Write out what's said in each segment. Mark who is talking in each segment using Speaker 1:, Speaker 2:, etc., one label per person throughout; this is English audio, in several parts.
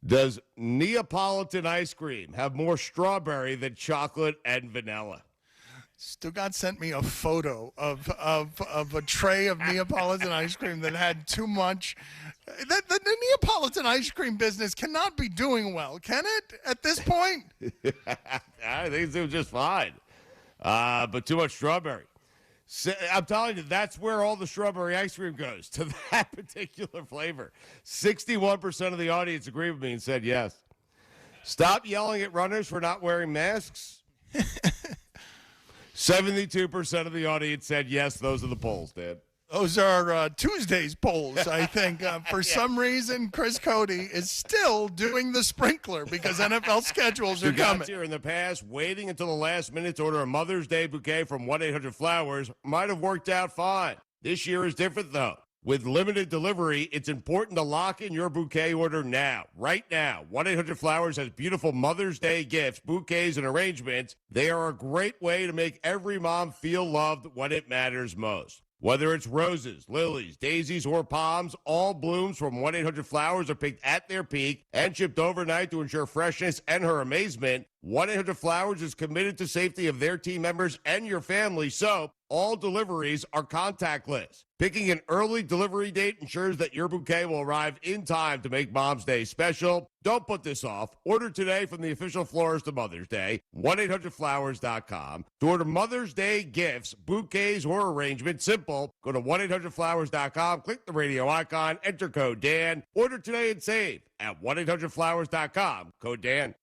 Speaker 1: Does Neapolitan ice cream have more strawberry than chocolate and vanilla?
Speaker 2: Stugat sent me a photo of a tray of Neapolitan ice cream that had too much. The Neapolitan ice cream business cannot be doing well, can it, at this point?
Speaker 1: I think it's doing just fine. But too much strawberry. So, I'm telling you, that's where all the strawberry ice cream goes, to that particular flavor. 61% of the audience agreed with me and said yes. Stop yelling at runners for not wearing masks. 72% of the audience said yes. Those are the polls, Dad.
Speaker 2: Those are Tuesday's polls, I think. For some reason, Chris Cody is still doing the sprinkler because NFL schedules are coming.
Speaker 1: Here in the past, waiting until the last minute to order a Mother's Day bouquet from 1-800-Flowers might have worked out fine. This year is different, though. With limited delivery, it's important to lock in your bouquet order now, right now. 1-800-Flowers has beautiful Mother's Day gifts, bouquets, and arrangements. They are a great way to make every mom feel loved when it matters most. Whether it's roses, lilies, daisies, or palms, all blooms from 1-800-Flowers are picked at their peak and shipped overnight to ensure freshness and her amazement. 1-800-Flowers is committed to safety of their team members and your family, so all deliveries are contactless. Picking an early delivery date ensures that your bouquet will arrive in time to make Mom's Day special. Don't put this off. Order today from the official florist of Mother's Day, 1-800-Flowers.com. To order Mother's Day gifts, bouquets, or arrangements, simple. Go to 1-800-Flowers.com, click the radio icon, enter code Dan. Order today and save at 1-800-Flowers.com, code Dan.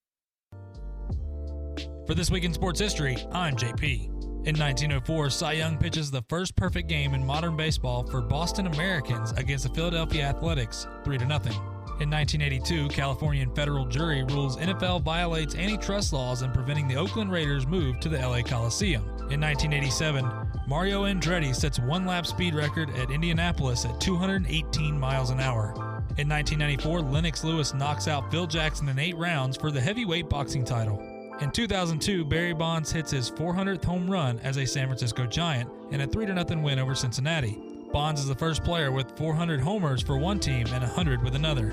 Speaker 3: For This Week in Sports History, I'm JP. In 1904, Cy Young pitches the first perfect game in modern baseball for Boston Americans against the Philadelphia Athletics, 3-0. In 1982, Californian federal jury rules NFL violates antitrust laws in preventing the Oakland Raiders' move to the LA Coliseum. In 1987, Mario Andretti sets one-lap speed record at Indianapolis at 218 miles an hour. In 1994, Lennox Lewis knocks out Phil Jackson in 8 rounds for the heavyweight boxing title. In 2002, Barry Bonds hits his 400th home run as a San Francisco Giant in a 3-0 win over Cincinnati. Bonds is the first player with 400 homers for one team and 100 with another.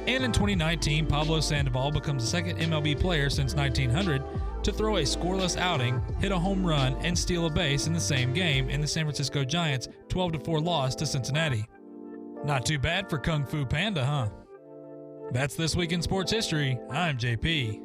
Speaker 3: And in 2019, Pablo Sandoval becomes the second MLB player since 1900 to throw a scoreless outing, hit a home run, and steal a base in the same game in the San Francisco Giants' 12-4 loss to Cincinnati. Not too bad for Kung Fu Panda, huh? That's This Week in Sports History. I'm JP.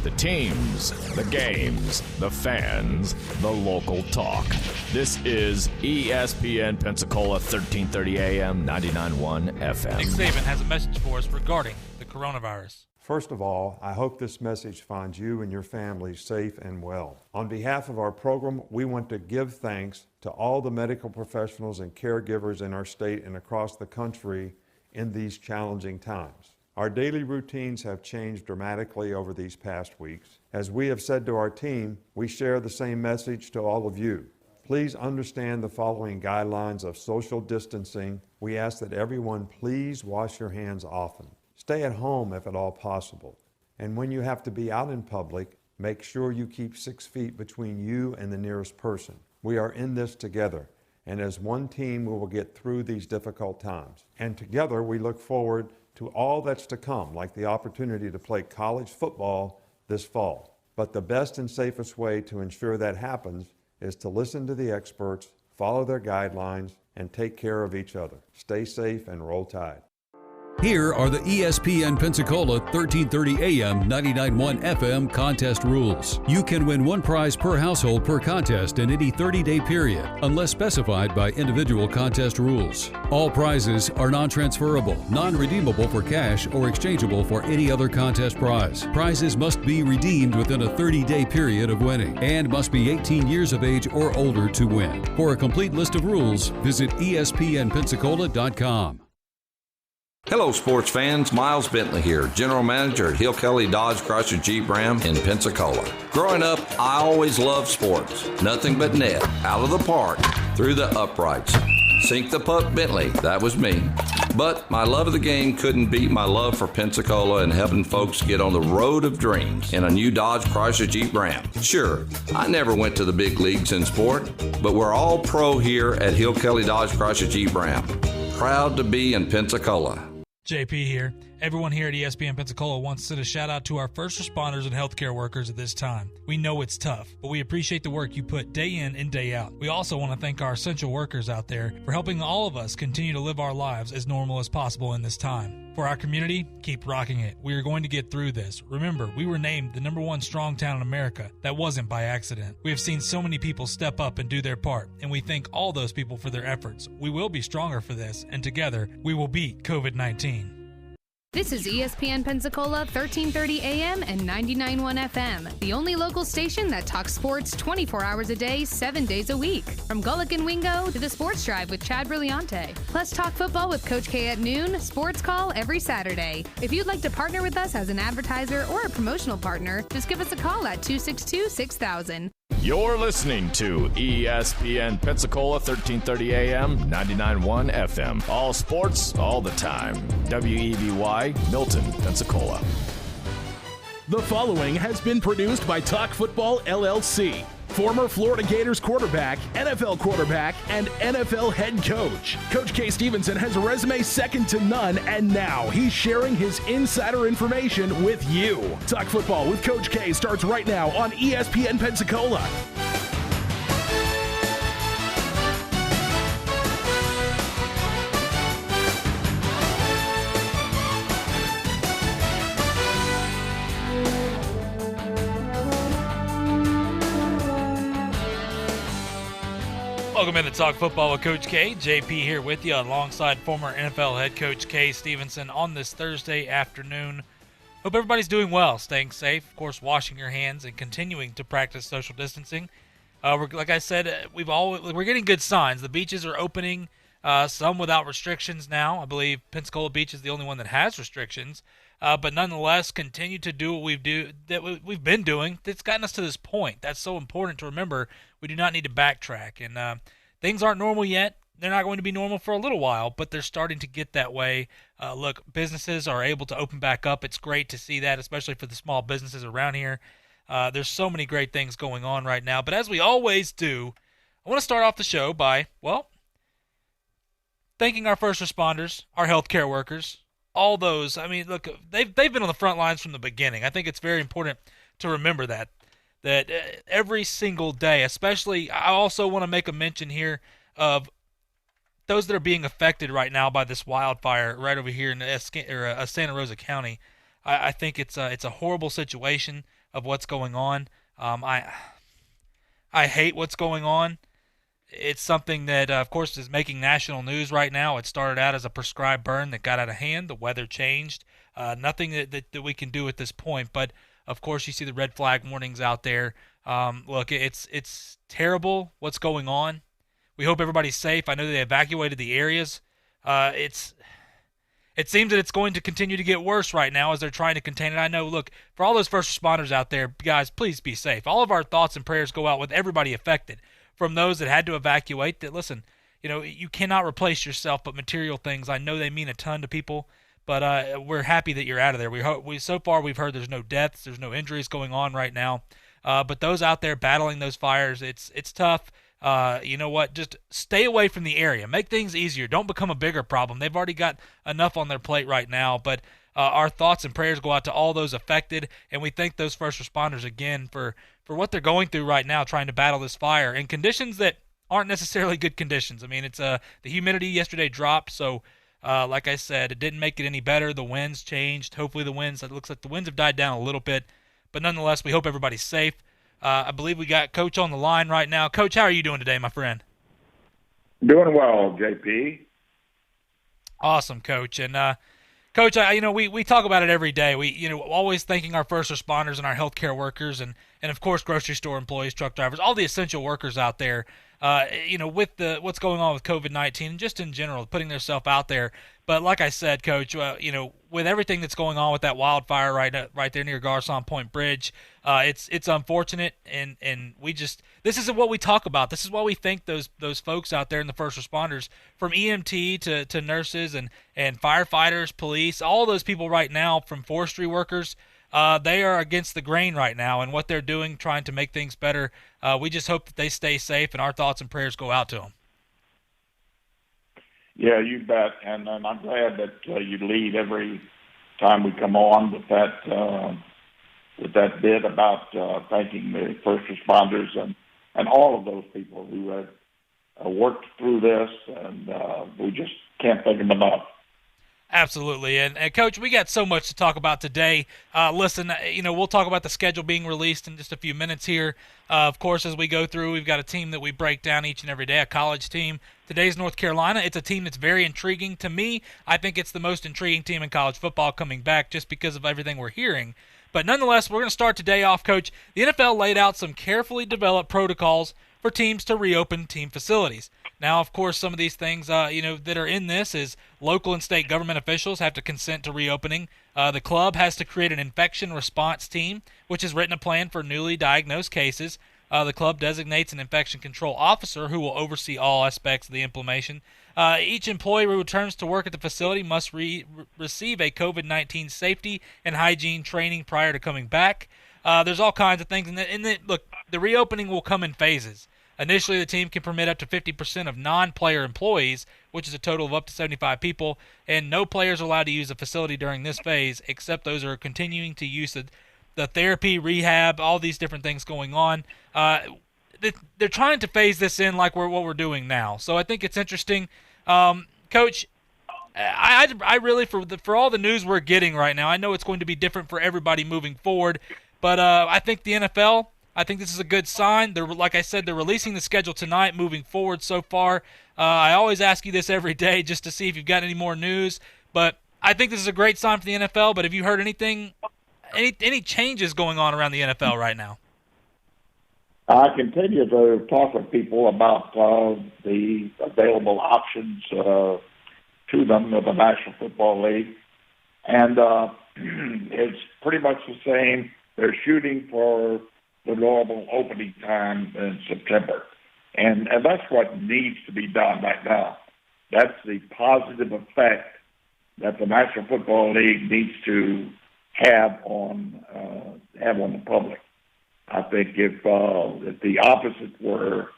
Speaker 4: The teams, the games, the fans, the local talk. This is ESPN Pensacola 1330 AM, 99.1 FM.
Speaker 3: Nick Saban has a message for us regarding the coronavirus.
Speaker 5: First of all, I hope this message finds you and your family safe and well. On behalf of our program, we want to give thanks to all the medical professionals and caregivers in our state and across the country in these challenging times. Our daily routines have changed dramatically over these past weeks. As we have said to our team, we share the same message to all of you. Please understand the following guidelines of social distancing. We ask that everyone please wash your hands often. Stay at home if at all possible. And when you have to be out in public, make sure you keep 6 feet between you and the nearest person. We are in this together, and as one team, we will get through these difficult times. And together, we look forward to all that's to come, like the opportunity to play college football this fall. But the best and safest way to ensure that happens is to listen to the experts, follow their guidelines, and take care of each other. Stay safe and roll Tide.
Speaker 6: Here are the ESPN Pensacola 1330 AM 99.1 FM contest rules. You can win one prize per household per contest in any 30-day period, unless specified by individual contest rules. All prizes are non-transferable, non-redeemable for cash, or exchangeable for any other contest prize. Prizes must be redeemed within a 30-day period of winning and must be 18 years of age or older to win. For a complete list of rules, visit ESPNpensacola.com.
Speaker 7: Hello, sports fans. Miles Bentley here, General Manager at Hill Kelly Dodge Chrysler Jeep Ram in Pensacola. Growing up, I always loved sports. Nothing but net, out of the park, through the uprights. Sink the puck Bentley, that was me. But my love of the game couldn't beat my love for Pensacola and helping folks get on the road of dreams in a new Dodge Chrysler Jeep Ram. Sure, I never went to the big leagues in sport, but we're all pro here at Hill Kelly Dodge Chrysler Jeep Ram. Proud to be in Pensacola.
Speaker 3: JP here. Everyone here at ESPN Pensacola wants to send a shout out to our first responders and healthcare workers at this time. We know it's tough, but we appreciate the work you put day in and day out. We also want to thank our essential workers out there for helping all of us continue to live our lives as normal as possible in this time. For our community, keep rocking it. We are going to get through this. Remember, we were named the #1 strong town in America. That wasn't by accident. We have seen so many people step up and do their part, and we thank all those people for their efforts. We will be stronger for this, and together, we will beat COVID-19.
Speaker 8: This is ESPN Pensacola 1330 AM and 99.1 FM, the only local station that talks sports 24 hours a day, 7 days a week. From Gullick and Wingo to the Sports Drive with Chad Brillante. Plus talk football with Coach K at noon, sports call every Saturday. If you'd like to partner with us as an advertiser or a promotional partner, just give us a call at 262-6000.
Speaker 4: You're listening to ESPN Pensacola 1330 AM, 99.1 FM. All sports, all the time. WEVY, Milton, Pensacola.
Speaker 9: The following has been produced by Talk Football LLC. Former Florida Gators quarterback, NFL quarterback, and NFL head coach. Coach K. Stevenson has a resume second to none, and now he's sharing his insider information with you. Talk Football with Coach K starts right now on ESPN Pensacola.
Speaker 3: Welcome in to Talk Football with Coach K. JP here with you alongside former NFL head coach K. Stevenson on this Thursday afternoon. Hope everybody's doing well, staying safe, of course, washing your hands and continuing to practice social distancing. Like I said, we're getting good signs. The beaches are opening, some without restrictions now. I believe Pensacola Beach is the only one that has restrictions. But nonetheless, continue to do what we've been doing. It's gotten us to this point. That's so important to remember. We do not need to backtrack. And things aren't normal yet. They're not going to be normal for a little while, but they're starting to get that way. Look, businesses are able to open back up. It's great to see that, especially for the small businesses around here. There's so many great things going on right now. But as we always do, I want to start off the show by, thanking our first responders, our healthcare workers, all those. I mean, look, they've been on the front lines from the beginning. I think it's very important to remember that every single day, especially, I also want to make a mention here of those that are being affected right now by this wildfire right over here in Santa Rosa County. I think it's a horrible situation of what's going on. I hate what's going on. It's something that, of course, is making national news right now. It started out as a prescribed burn that got out of hand. The weather changed. Nothing that we can do at this point. But, of course, you see the red flag warnings out there. Look, it's terrible what's going on. We hope everybody's safe. I know they evacuated the areas. It seems that it's going to continue to get worse right now as they're trying to contain it. I know, look, for all those first responders out there, guys, please be safe. All of our thoughts and prayers go out with everybody affected. From those that had to evacuate, that listen, you cannot replace yourself, but material things, I know they mean a ton to people, but we're happy that you're out of there. So far we've heard there's no deaths, there's no injuries going on right now, but those out there battling those fires, it's tough. You know what? Just stay away from the area. Make things easier. Don't become a bigger problem. They've already got enough on their plate right now, but our thoughts and prayers go out to all those affected, and we thank those first responders again for what they're going through right now, trying to battle this fire in conditions that aren't necessarily good conditions. I mean, it's the humidity yesterday dropped, so like I said, it didn't make it any better. The winds changed. Hopefully it looks like the winds have died down a little bit, but nonetheless, we hope everybody's safe. I believe we got Coach on the line right now. Coach, how are you doing today, my friend?
Speaker 10: Doing well, JP.
Speaker 3: Awesome, Coach. And Coach, we talk about it every day. We always thanking our first responders and our healthcare workers, and of course grocery store employees, truck drivers, all the essential workers out there. With what's going on with COVID-19 and just in general, putting themselves out there. But like I said, Coach, with everything that's going on with that wildfire right there near Garcon Point Bridge, it's unfortunate, and this isn't what we talk about. This is why we thank those folks out there and the first responders, from EMT to nurses and firefighters, police, all those people right now, from forestry workers. They are against the grain right now, and what they're doing, trying to make things better. We just hope that they stay safe, and our thoughts and prayers go out to them.
Speaker 10: Yeah, you bet. And I'm glad that you lead every time we come on with that bit about thanking the first responders and all of those people who have worked through this, and we just can't thank them enough.
Speaker 3: Absolutely. And Coach, we got so much to talk about today. Listen, we'll talk about the schedule being released in just a few minutes here. Of course, as we go through, we've got a team that we break down each and every day, a college team. Today's North Carolina. It's a team that's very intriguing to me. I think it's the most intriguing team in college football coming back just because of everything we're hearing. But nonetheless, we're going to start today off, Coach. The NFL laid out some carefully developed protocols for teams to reopen team facilities. Now, of course, some of these things, that are in this is local and state government officials have to consent to reopening. The club has to create an infection response team, which has written a plan for newly diagnosed cases. The club designates an infection control officer who will oversee all aspects of the implementation. Each employee who returns to work at the facility must receive a COVID-19 safety and hygiene training prior to coming back. There's all kinds of things. Look, the reopening will come in phases. Initially, the team can permit up to 50% of non-player employees, which is a total of up to 75 people, and no players are allowed to use the facility during this phase, except those who are continuing to use the therapy, rehab, all these different things going on. They're trying to phase this in like what we're doing now. So I think it's interesting. Coach, I really, for all the news we're getting right now, I know it's going to be different for everybody moving forward, but I think the NFL, I think this is a good sign. Like I said, they're releasing the schedule tonight moving forward so far. I always ask you this every day just to see if you've got any more news, but I think this is a great sign for the NFL. But have you heard anything, any changes going on around the NFL right now?
Speaker 10: I continue to talk with people about the available options to them of the National Football League, and it's pretty much the same. They're shooting for the normal opening time in September. And that's what needs to be done right now. That's the positive effect that the National Football League needs to have on the public. I think if the opposite were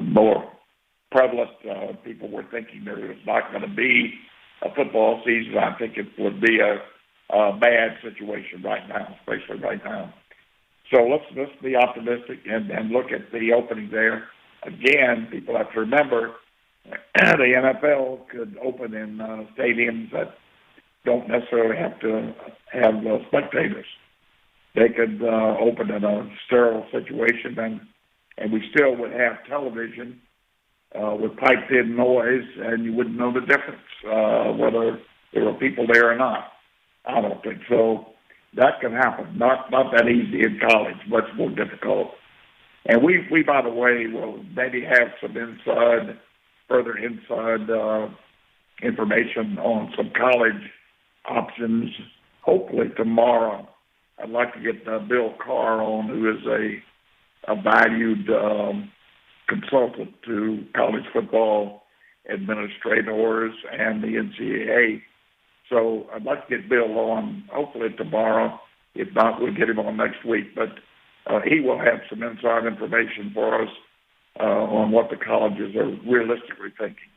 Speaker 10: more prevalent, people were thinking there was not going to be a football season, I think it would be a bad situation right now, especially right now. So let's be optimistic and look at the opening there. Again, people have to remember the NFL could open in stadiums that don't necessarily have to have spectators. They could open in a sterile situation, and we still would have television with piped-in noise, and you wouldn't know the difference whether there were people there or not. I don't think so. That can happen. Not that easy in college. Much more difficult. And we by the way, will maybe have some further inside information on some college options. Hopefully tomorrow. I'd like to get Bill Carr on, who is a valued consultant to college football administrators and the NCAA. So I'd like to get Bill on, hopefully tomorrow. If not, we'll get him on next week. But he will have some inside information for us on what the colleges are realistically thinking.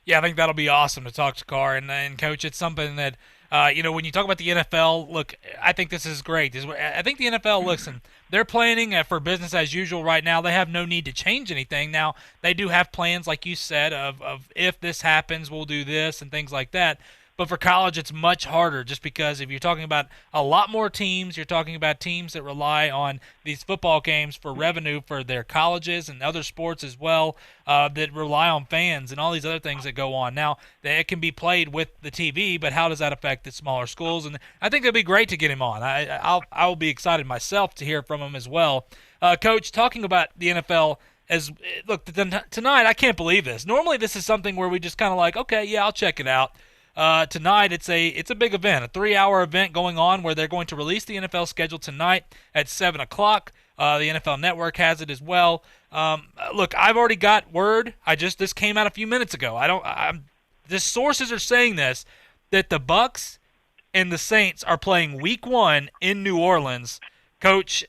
Speaker 3: Yeah, I think that'll be awesome to talk to Carr. And Coach, it's something that, when you talk about the NFL, look, I think this is great. I think the NFL, listen, they're planning for business as usual right now. They have no need to change anything. Now, they do have plans, like you said, of if this happens, we'll do this and things like that. But for college, it's much harder just because if you're talking about a lot more teams, you're talking about teams that rely on these football games for revenue for their colleges and other sports as well, that rely on fans and all these other things that go on. Now, it can be played with the TV, but how does that affect the smaller schools? And I think it'd be great to get him on. I will be excited myself to hear from him as well. Coach, talking about the NFL, tonight, I can't believe this. Normally, this is something where we just kind of like, okay, yeah, I'll check it out. Tonight, it's a big event, a 3-hour event going on where they're going to release the NFL schedule tonight at 7 o'clock. The NFL Network has it as well. Look, I've already got word. This came out a few minutes ago. The sources are saying this, that the Bucs and the Saints are playing Week 1 in New Orleans. Coach,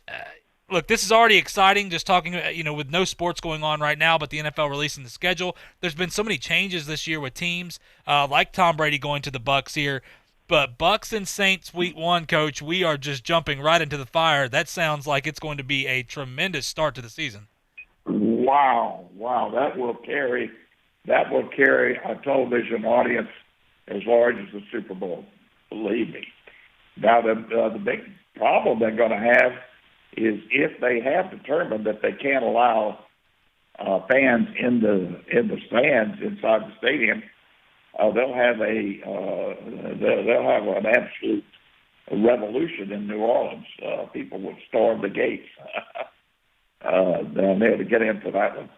Speaker 3: look, this is already exciting, just talking, with no sports going on right now, but the NFL releasing the schedule. There's been so many changes this year with teams, like Tom Brady going to the Bucs here. But Bucks and Saints week 1, Coach, we are just jumping right into the fire. That sounds like it's going to be a tremendous start to the season.
Speaker 10: Wow, that will carry a television audience as large as the Super Bowl. Believe me. Now the big problem they're going to have is if they have determined that they can't allow fans in the stands inside the stadium, they'll have an absolute revolution in New Orleans. People would storm the gates. They'll never get in for that one.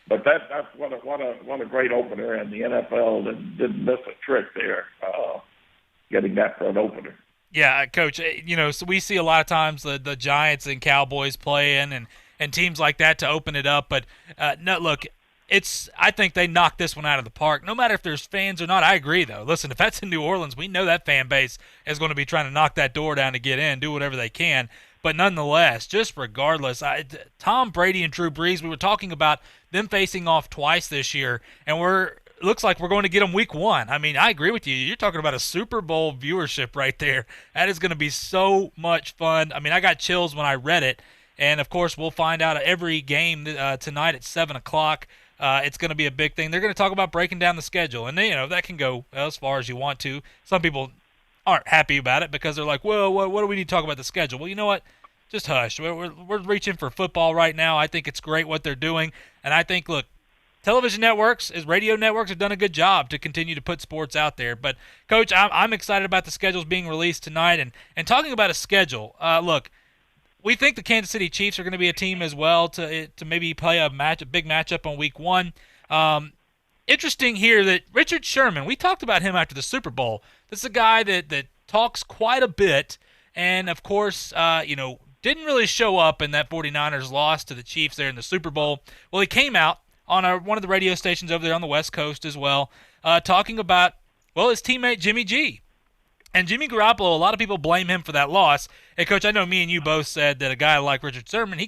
Speaker 10: But that's what a great opener, and the NFL didn't miss a trick there, getting that for an opener.
Speaker 3: Yeah, Coach, so we see a lot of times the Giants and Cowboys playing and teams like that to open it up. But, no, look, I think they knocked this one out of the park, no matter if there's fans or not. I agree, though. Listen, if that's in New Orleans, we know that fan base is going to be trying to knock that door down to get in, do whatever they can. But nonetheless, just regardless, Tom Brady and Drew Brees, we were talking about them facing off twice this year, and looks like we're going to get them week 1. I mean, I agree with you. You're talking about a Super Bowl viewership right there. That is going to be so much fun. I mean, I got chills when I read it. And, of course, we'll find out every game tonight at 7 o'clock. It's going to be a big thing. They're going to talk about breaking down the schedule. And, that can go as far as you want to. Some people aren't happy about it because they're like, well, what do we need to talk about the schedule? Well, you know what? Just hush. We're reaching for football right now. I think it's great what they're doing. And I think, look, television networks, radio networks have done a good job to continue to put sports out there. But, Coach, I'm excited about the schedules being released tonight. And talking about a schedule, look, we think the Kansas City Chiefs are going to be a team as well to maybe play a big matchup on week 1. Interesting here that Richard Sherman, we talked about him after the Super Bowl. This is a guy that talks quite a bit and, of course, didn't really show up in that 49ers loss to the Chiefs there in the Super Bowl. Well, he came out on one of the radio stations over there on the West Coast as well, talking about, his teammate Jimmy G. And Jimmy Garoppolo, a lot of people blame him for that loss. Hey, Coach, I know me and you both said that a guy like Richard Sherman,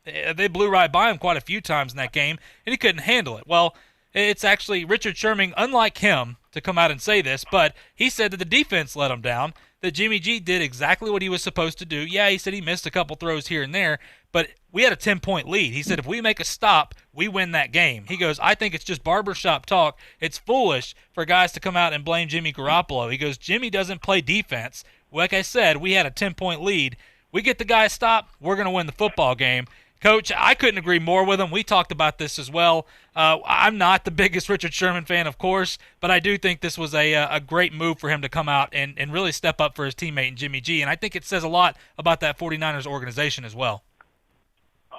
Speaker 3: they blew right by him quite a few times in that game, and he couldn't handle it. Well, it's actually Richard Sherman, unlike him, to come out and say this, but he said that the defense let him down, that Jimmy G did exactly what he was supposed to do. Yeah, he said he missed a couple throws here and there, but we had a 10-point lead. He said if we make a stop, we win that game. He goes, I think it's just barbershop talk. It's foolish for guys to come out and blame Jimmy Garoppolo. He goes, Jimmy doesn't play defense. Like I said, we had a 10-point lead. We get the guy a stop, we're going to win the football game. Coach, I couldn't agree more with him. We talked about this as well. I'm not the biggest Richard Sherman fan, of course, but I do think this was a great move for him to come out and really step up for his teammate Jimmy G. And I think it says a lot about that 49ers organization as well.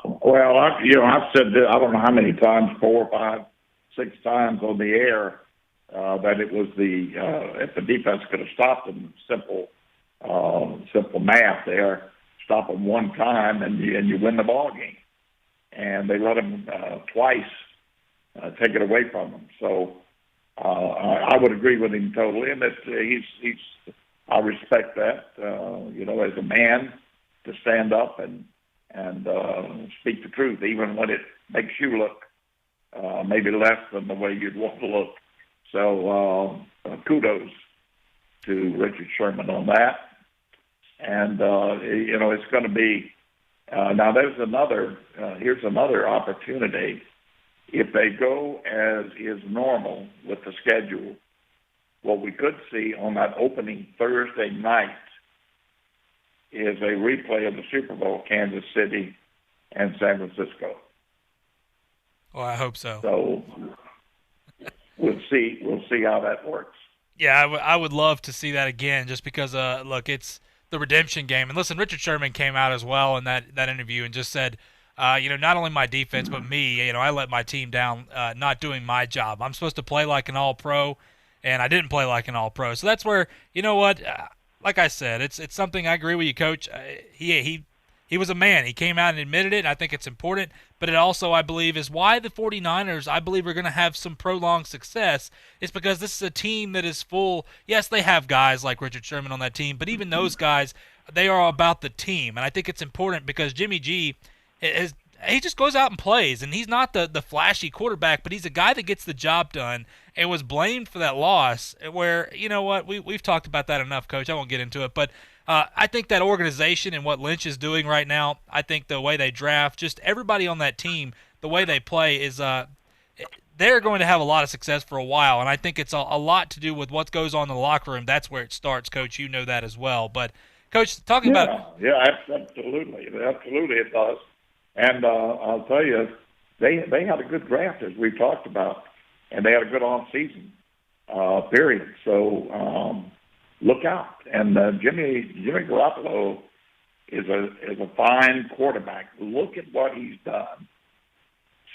Speaker 10: Well, I've said this, I don't know how many times, 4, 5, 6 times on the air, that it was if the defense could have stopped them, simple math there. Stop them one time and you win the ball game. And they let them twice take it away from them. So I would agree with him totally, and that I respect that. As a man, to stand up and speak the truth, even when it makes you look maybe less than the way you'd want to look. So kudos to Richard Sherman on that. And, it's going to be now here's another opportunity. If they go as is normal with the schedule, what we could see on that opening Thursday night is a replay of the Super Bowl, Kansas City and San Francisco.
Speaker 3: Well, I hope so.
Speaker 10: So we'll see how that works.
Speaker 3: Yeah, I would love to see that again just because, look, it's the redemption game. And listen, Richard Sherman came out as well in that interview and just said, not only my defense, but me, I let my team down not doing my job. I'm supposed to play like an all-pro, and I didn't play like an all-pro. So that's where, like I said, it's something I agree with you, Coach. He was a man. He came out and admitted it, and I think it's important. But it also, I believe, is why the 49ers, I believe, are going to have some prolonged success. It's because this is a team that is full. Yes, they have guys like Richard Sherman on that team, but even those guys, they are about the team. And I think it's important because Jimmy G, he just goes out and plays. And he's not the flashy quarterback, but he's a guy that gets the job done. and was blamed for that loss, where, you know what, we've talked about that enough, Coach. I won't get into it, but I think that organization and what Lynch is doing right now, I think the way they draft, just everybody on that team, the way they play is they're going to have a lot of success for a while, and I think it's a lot to do with what goes on in the locker room. That's where it starts, Coach. You know that as well. But, Coach, talking about –
Speaker 10: Yeah, absolutely. Absolutely it does. And I'll tell you, they had a good draft, as we talked about, and they had a good off-season period. So look out. And Jimmy Garoppolo is a fine quarterback. Look at what he's done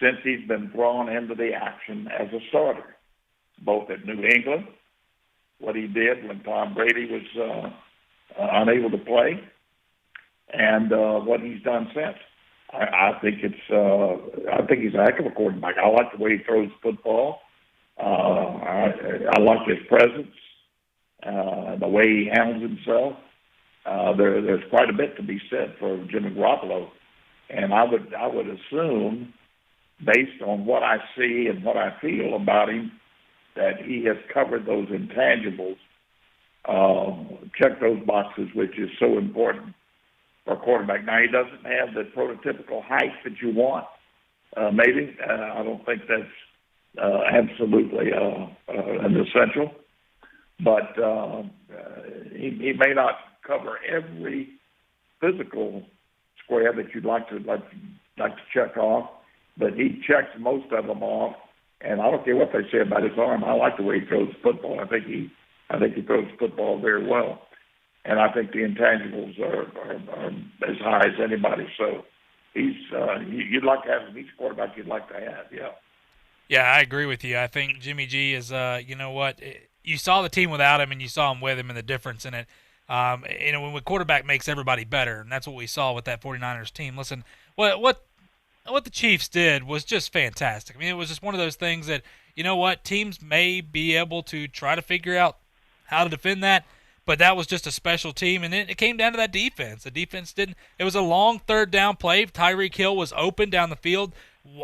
Speaker 10: since he's been thrown into the action as a starter, both at New England, what he did when Tom Brady was unable to play, and what he's done since. I think he's a heck of a quarterback. I like the way he throws the football. I like his presence, the way he handles himself. There's quite a bit to be said for Jimmy Garoppolo, and I would assume, based on what I see and what I feel about him, that he has covered those intangibles, checked those boxes, which is so important for a quarterback. Now, he doesn't have the prototypical height that you want, maybe. I don't think that's absolutely an essential. But he may not cover every physical square that you'd like to check off, but he checks most of them off. And I don't care what they say about his arm. I like the way he throws the football. I think he throws the football very well. And I think the intangibles are as high as anybody. So you'd like to have him. He's a quarterback you'd like to have, yeah.
Speaker 3: Yeah, I agree with you. I think Jimmy G is, you know what, you saw the team without him and you saw him with him and the difference in it. When a quarterback makes everybody better, and that's what we saw with that 49ers team. Listen, what the Chiefs did was just fantastic. I mean, it was just one of those things that, you know what, teams may be able to try to figure out how to defend that, but that was just a special team, and it came down to that defense. The defense didn't – it was a long third down play. Tyreek Hill was open down the field.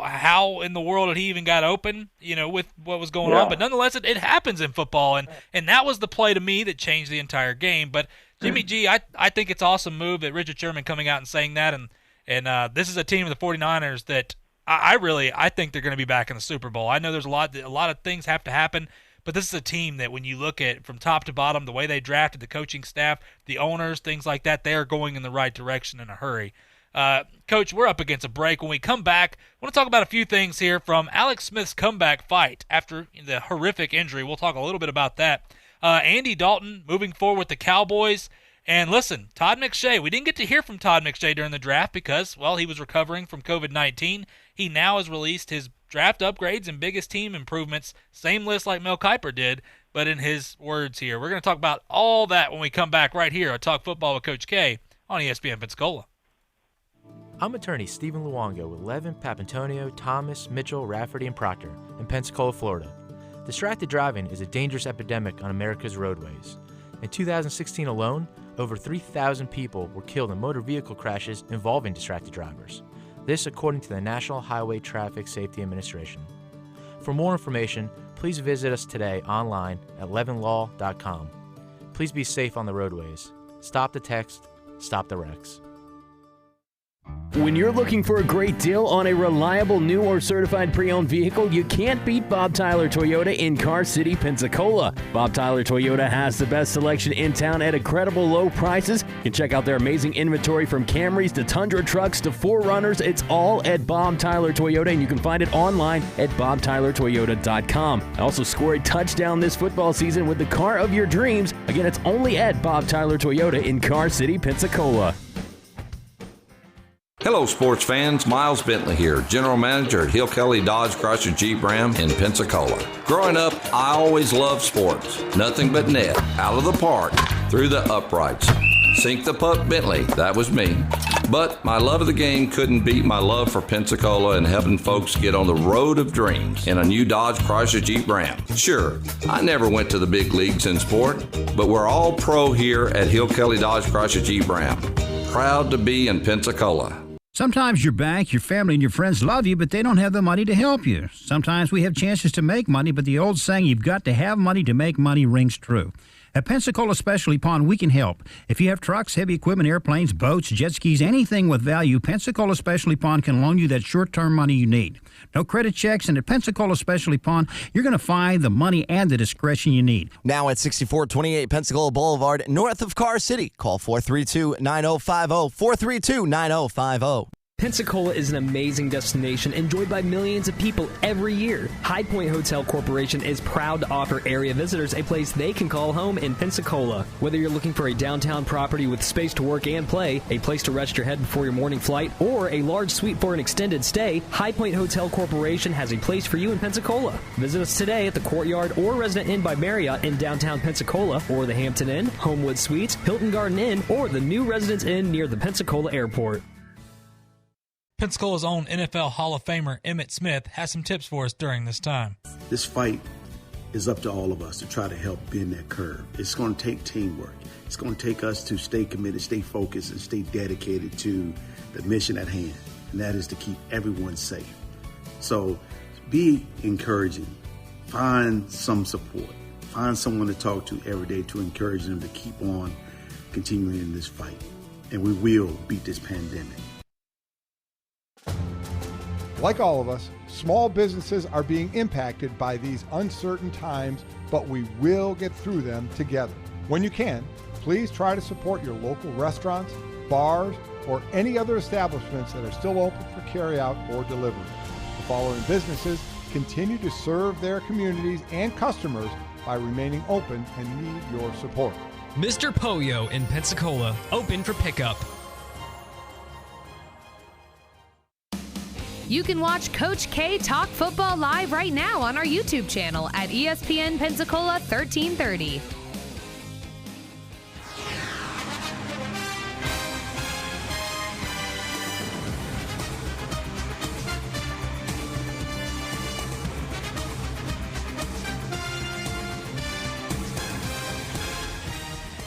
Speaker 3: How in the world had he even got open, with what was going on? But nonetheless, it happens in football, and that was the play to me that changed the entire game. But Jimmy G, I think it's an awesome move that Richard Sherman coming out and saying that, and this is a team of the 49ers that I think they're going to be back in the Super Bowl. I know there's a lot of things have to happen, but this is a team that when you look at from top to bottom, the way they drafted, the coaching staff, the owners, things like that, they are going in the right direction in a hurry. Coach, we're up against a break. When we come back, I want to talk about a few things here from Alex Smith's comeback fight after the horrific injury. We'll talk a little bit about that. Andy Dalton moving forward with the Cowboys. And listen, Todd McShay, we didn't get to hear from Todd McShay during the draft because, well, he was recovering from COVID-19. He now has released his draft upgrades and biggest team improvements, same list like Mel Kiper did, but in his words here. We're going to talk about all that when we come back right here on Talk Football with Coach K on ESPN Pensacola.
Speaker 11: I'm attorney Stephen Luongo with Levin, Papantonio, Thomas, Mitchell, Rafferty, and Proctor in Pensacola, Florida. Distracted driving is a dangerous epidemic on America's roadways. In 2016 alone, over 3,000 people were killed in motor vehicle crashes involving distracted drivers. This according to the National Highway Traffic Safety Administration. For more information, please visit us today online at levinlaw.com. Please be safe on the roadways. Stop the text, stop the wrecks.
Speaker 9: When you're looking for a great deal on a reliable new or certified pre-owned vehicle, you can't beat Bob Tyler Toyota in Car City, Pensacola. Bob Tyler Toyota has the best selection in town at incredible low prices. You can check out their amazing inventory from Camrys to Tundra trucks to 4Runners. It's all at Bob Tyler Toyota, and you can find it online at bobtylertoyota.com. Also score a touchdown this football season with the car of your dreams. Again, it's only at Bob Tyler Toyota in Car City, Pensacola.
Speaker 7: Hello, sports fans. Miles Bentley here, General Manager at Hill Kelly Dodge Chrysler Jeep Ram in Pensacola. Growing up, I always loved sports. Nothing but net, out of the park, through the uprights. Sink the puck, Bentley, that was me. But my love of the game couldn't beat my love for Pensacola and helping folks get on the road of dreams in a new Dodge Chrysler Jeep Ram. Sure, I never went to the big leagues in sport, but we're all pro here at Hill Kelly Dodge Chrysler Jeep Ram. Proud to be in Pensacola.
Speaker 12: Sometimes your bank, your family, and your friends love you, but they don't have the money to help you. Sometimes we have chances to make money, but the old saying, you've got to have money to make money, rings true. At Pensacola Specialty Pond, we can help. If you have trucks, heavy equipment, airplanes, boats, jet skis, anything with value, Pensacola Specialty Pond can loan you that short-term money you need. No credit checks, and at Pensacola Specialty Pond, you're going to find the money and the discretion you need.
Speaker 13: Now at 6428 Pensacola Boulevard, north of Car City. Call 432-9050, 432-9050.
Speaker 14: Pensacola is an amazing destination enjoyed by millions of people every year. High Point Hotel Corporation is proud to offer area visitors a place they can call home in Pensacola. Whether you're looking for a downtown property with space to work and play, a place to rest your head before your morning flight, or a large suite for an extended stay, High Point Hotel Corporation has a place for you in Pensacola. Visit us today at the Courtyard or Resident Inn by Marriott in downtown Pensacola, or the Hampton Inn, Homewood Suites, Hilton Garden Inn, or the new Residence Inn near the Pensacola Airport.
Speaker 3: Pensacola's own NFL Hall of Famer Emmitt Smith has some tips for us during this time.
Speaker 15: This fight is up to all of us to try to help bend that curve. It's going to take teamwork. It's going to take us to stay committed, stay focused, and stay dedicated to the mission at hand, and that is to keep everyone safe. So be encouraging. Find some support. Find someone to talk to every day to encourage them to keep on continuing in this fight. And we will beat this pandemic.
Speaker 16: Like all of us, small businesses are being impacted by these uncertain times, but we will get through them together. When you can, please try to support your local restaurants, bars, or any other establishments that are still open for carryout or delivery. The following businesses continue to serve their communities and customers by remaining open and need your support.
Speaker 17: Mr. Poyo in Pensacola, open for pickup.
Speaker 8: You can watch Coach K talk football live right now on our YouTube channel at ESPN Pensacola 1330.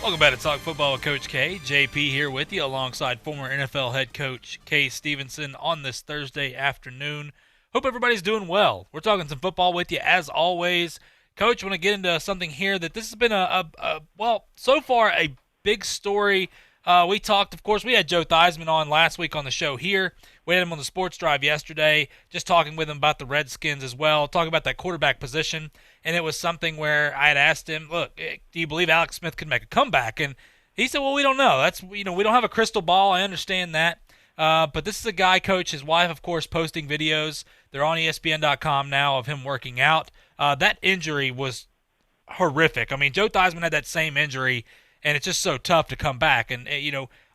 Speaker 3: Welcome back to Talk Football with Coach K. JP here with you alongside former NFL head coach Kay Stevenson on this Thursday afternoon. Hope everybody's doing well. We're talking some football with you as always. Coach, I want to get into something here that this has been well, so far a big story. We talked, of course, we had Joe Theismann on last week on the show here. We had him on the Sports Drive yesterday, just talking with him about the Redskins as well, talking about that quarterback position. And it was something where I had asked him, look, do you believe Alex Smith could make a comeback? And he said, well, we don't know. We don't have a crystal ball. I understand that. But this is a guy, Coach, his wife, of course, posting videos. They're on ESPN.com now of him working out. That injury was horrific. I mean, Joe Theismann had that same injury, and it's just so tough to come back. And,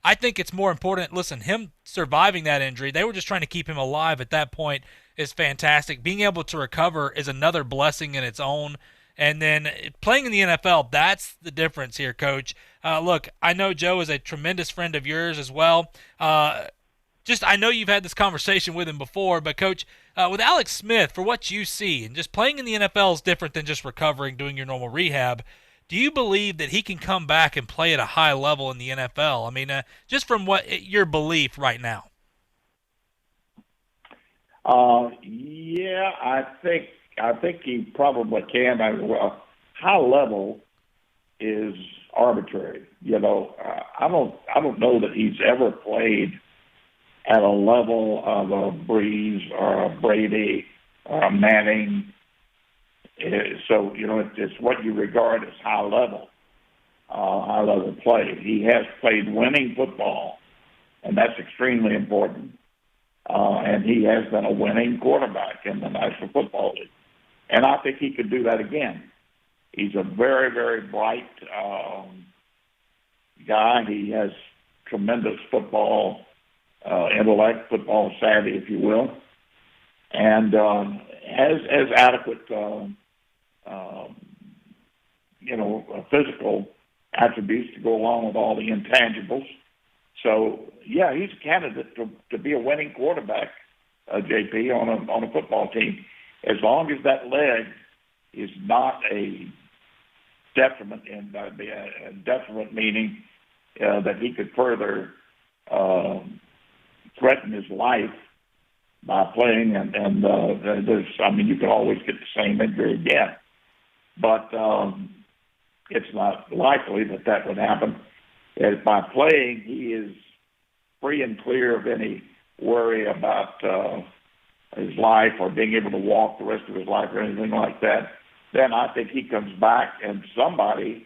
Speaker 3: I think it's more important, listen, him surviving that injury, they were just trying to keep him alive at that point, is fantastic. Being able to recover is another blessing in its own. And then playing in the NFL, that's the difference here, Coach. Look, I know Joe is a tremendous friend of yours as well. I know you've had this conversation with him before, but, Coach, with Alex Smith, for what you see, and just playing in the NFL is different than just recovering, doing your normal rehab. Do you believe that he can come back and play at a high level in the NFL? I mean, just from your belief right now.
Speaker 10: Yeah, I think he probably can. High level is arbitrary. I don't know that he's ever played at a level of a Breeze or a Brady or a Manning. So, it's what you regard as high level play. He has played winning football, and that's extremely important. And he has been a winning quarterback in the National Football League. And I think he could do that again. He's a very, very bright guy. He has tremendous football intellect, football savvy, if you will, and has adequate physical attributes to go along with all the intangibles. So, yeah, he's a candidate to be a winning quarterback, JP, on a football team, as long as that leg is not a detriment, meaning that he could further threaten his life by playing, and you could always get the same injury again. But it's not likely that would happen. And by playing, he is free and clear of any worry about his life or being able to walk the rest of his life or anything like that. Then I think he comes back and somebody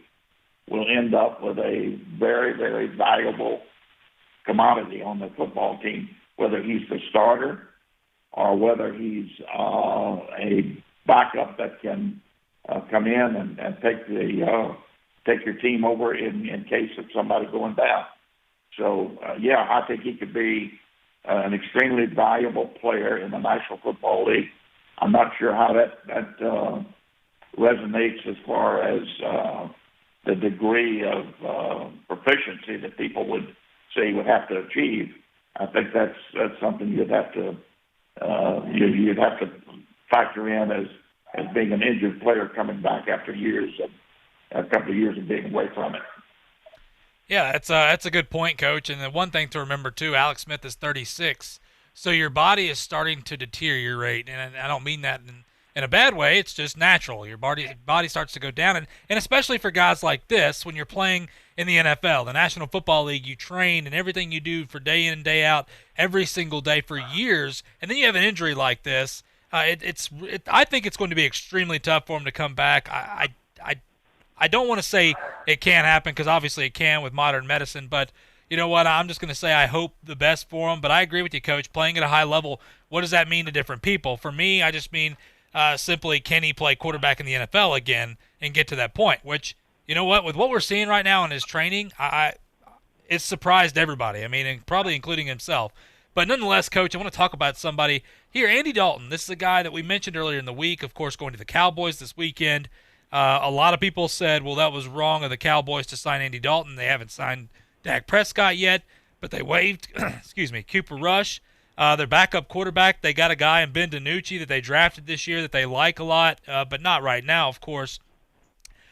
Speaker 10: will end up with a very, very valuable commodity on the football team, whether he's the starter or whether he's a backup that can come in and take your team over in case of somebody going down. So, I think he could be an extremely valuable player in the National Football League. I'm not sure how that resonates as far as the degree of proficiency that people would say he would have to achieve. I think that's something you'd have to factor in as being an injured player coming back after a couple of years of being away from it.
Speaker 3: Yeah, that's a good point, Coach. And the one thing to remember too, Alex Smith is 36, so your body is starting to deteriorate, and I don't mean that in a bad way. It's just natural. Your body starts to go down, and especially for guys like this, when you're playing in the NFL, the National Football League, you train and everything you do for day in and day out, every single day for years, and then you have an injury like this. I think it's going to be extremely tough for him to come back. I don't want to say it can't happen, because obviously it can with modern medicine, but you know what? I'm just going to say I hope the best for him. But I agree with you, Coach. Playing at a high level, what does that mean to different people? For me, I just mean simply, can he play quarterback in the NFL again and get to that point? Which, you know what? With what we're seeing right now in his training, it's surprised everybody. I mean, and probably including himself. But nonetheless, Coach, I want to talk about somebody here. Andy Dalton. This is a guy that we mentioned earlier in the week, of course, going to the Cowboys this weekend. A lot of people said, well, that was wrong of the Cowboys to sign Andy Dalton. They haven't signed Dak Prescott yet, but they waived, Cooper Rush, their backup quarterback. They got a guy in Ben DiNucci that they drafted this year that they like a lot, but not right now, of course.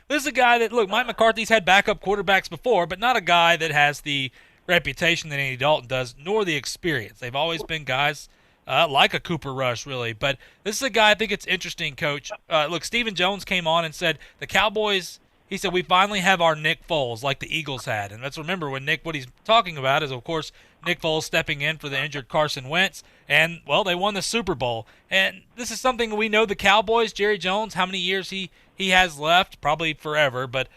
Speaker 3: This is a guy that, look, Mike McCarthy's had backup quarterbacks before, but not a guy that has the reputation that Andy Dalton does, nor the experience. They've always been guys like a Cooper Rush, really. But this is a guy, I think it's interesting, Coach. Look, Stephen Jones came on and said the Cowboys, he said, we finally have our Nick Foles like the Eagles had. And let's remember what he's talking about is, of course, Nick Foles stepping in for the injured Carson Wentz. And, well, they won the Super Bowl. And this is something we know the Cowboys, Jerry Jones, how many years he has left, probably forever. But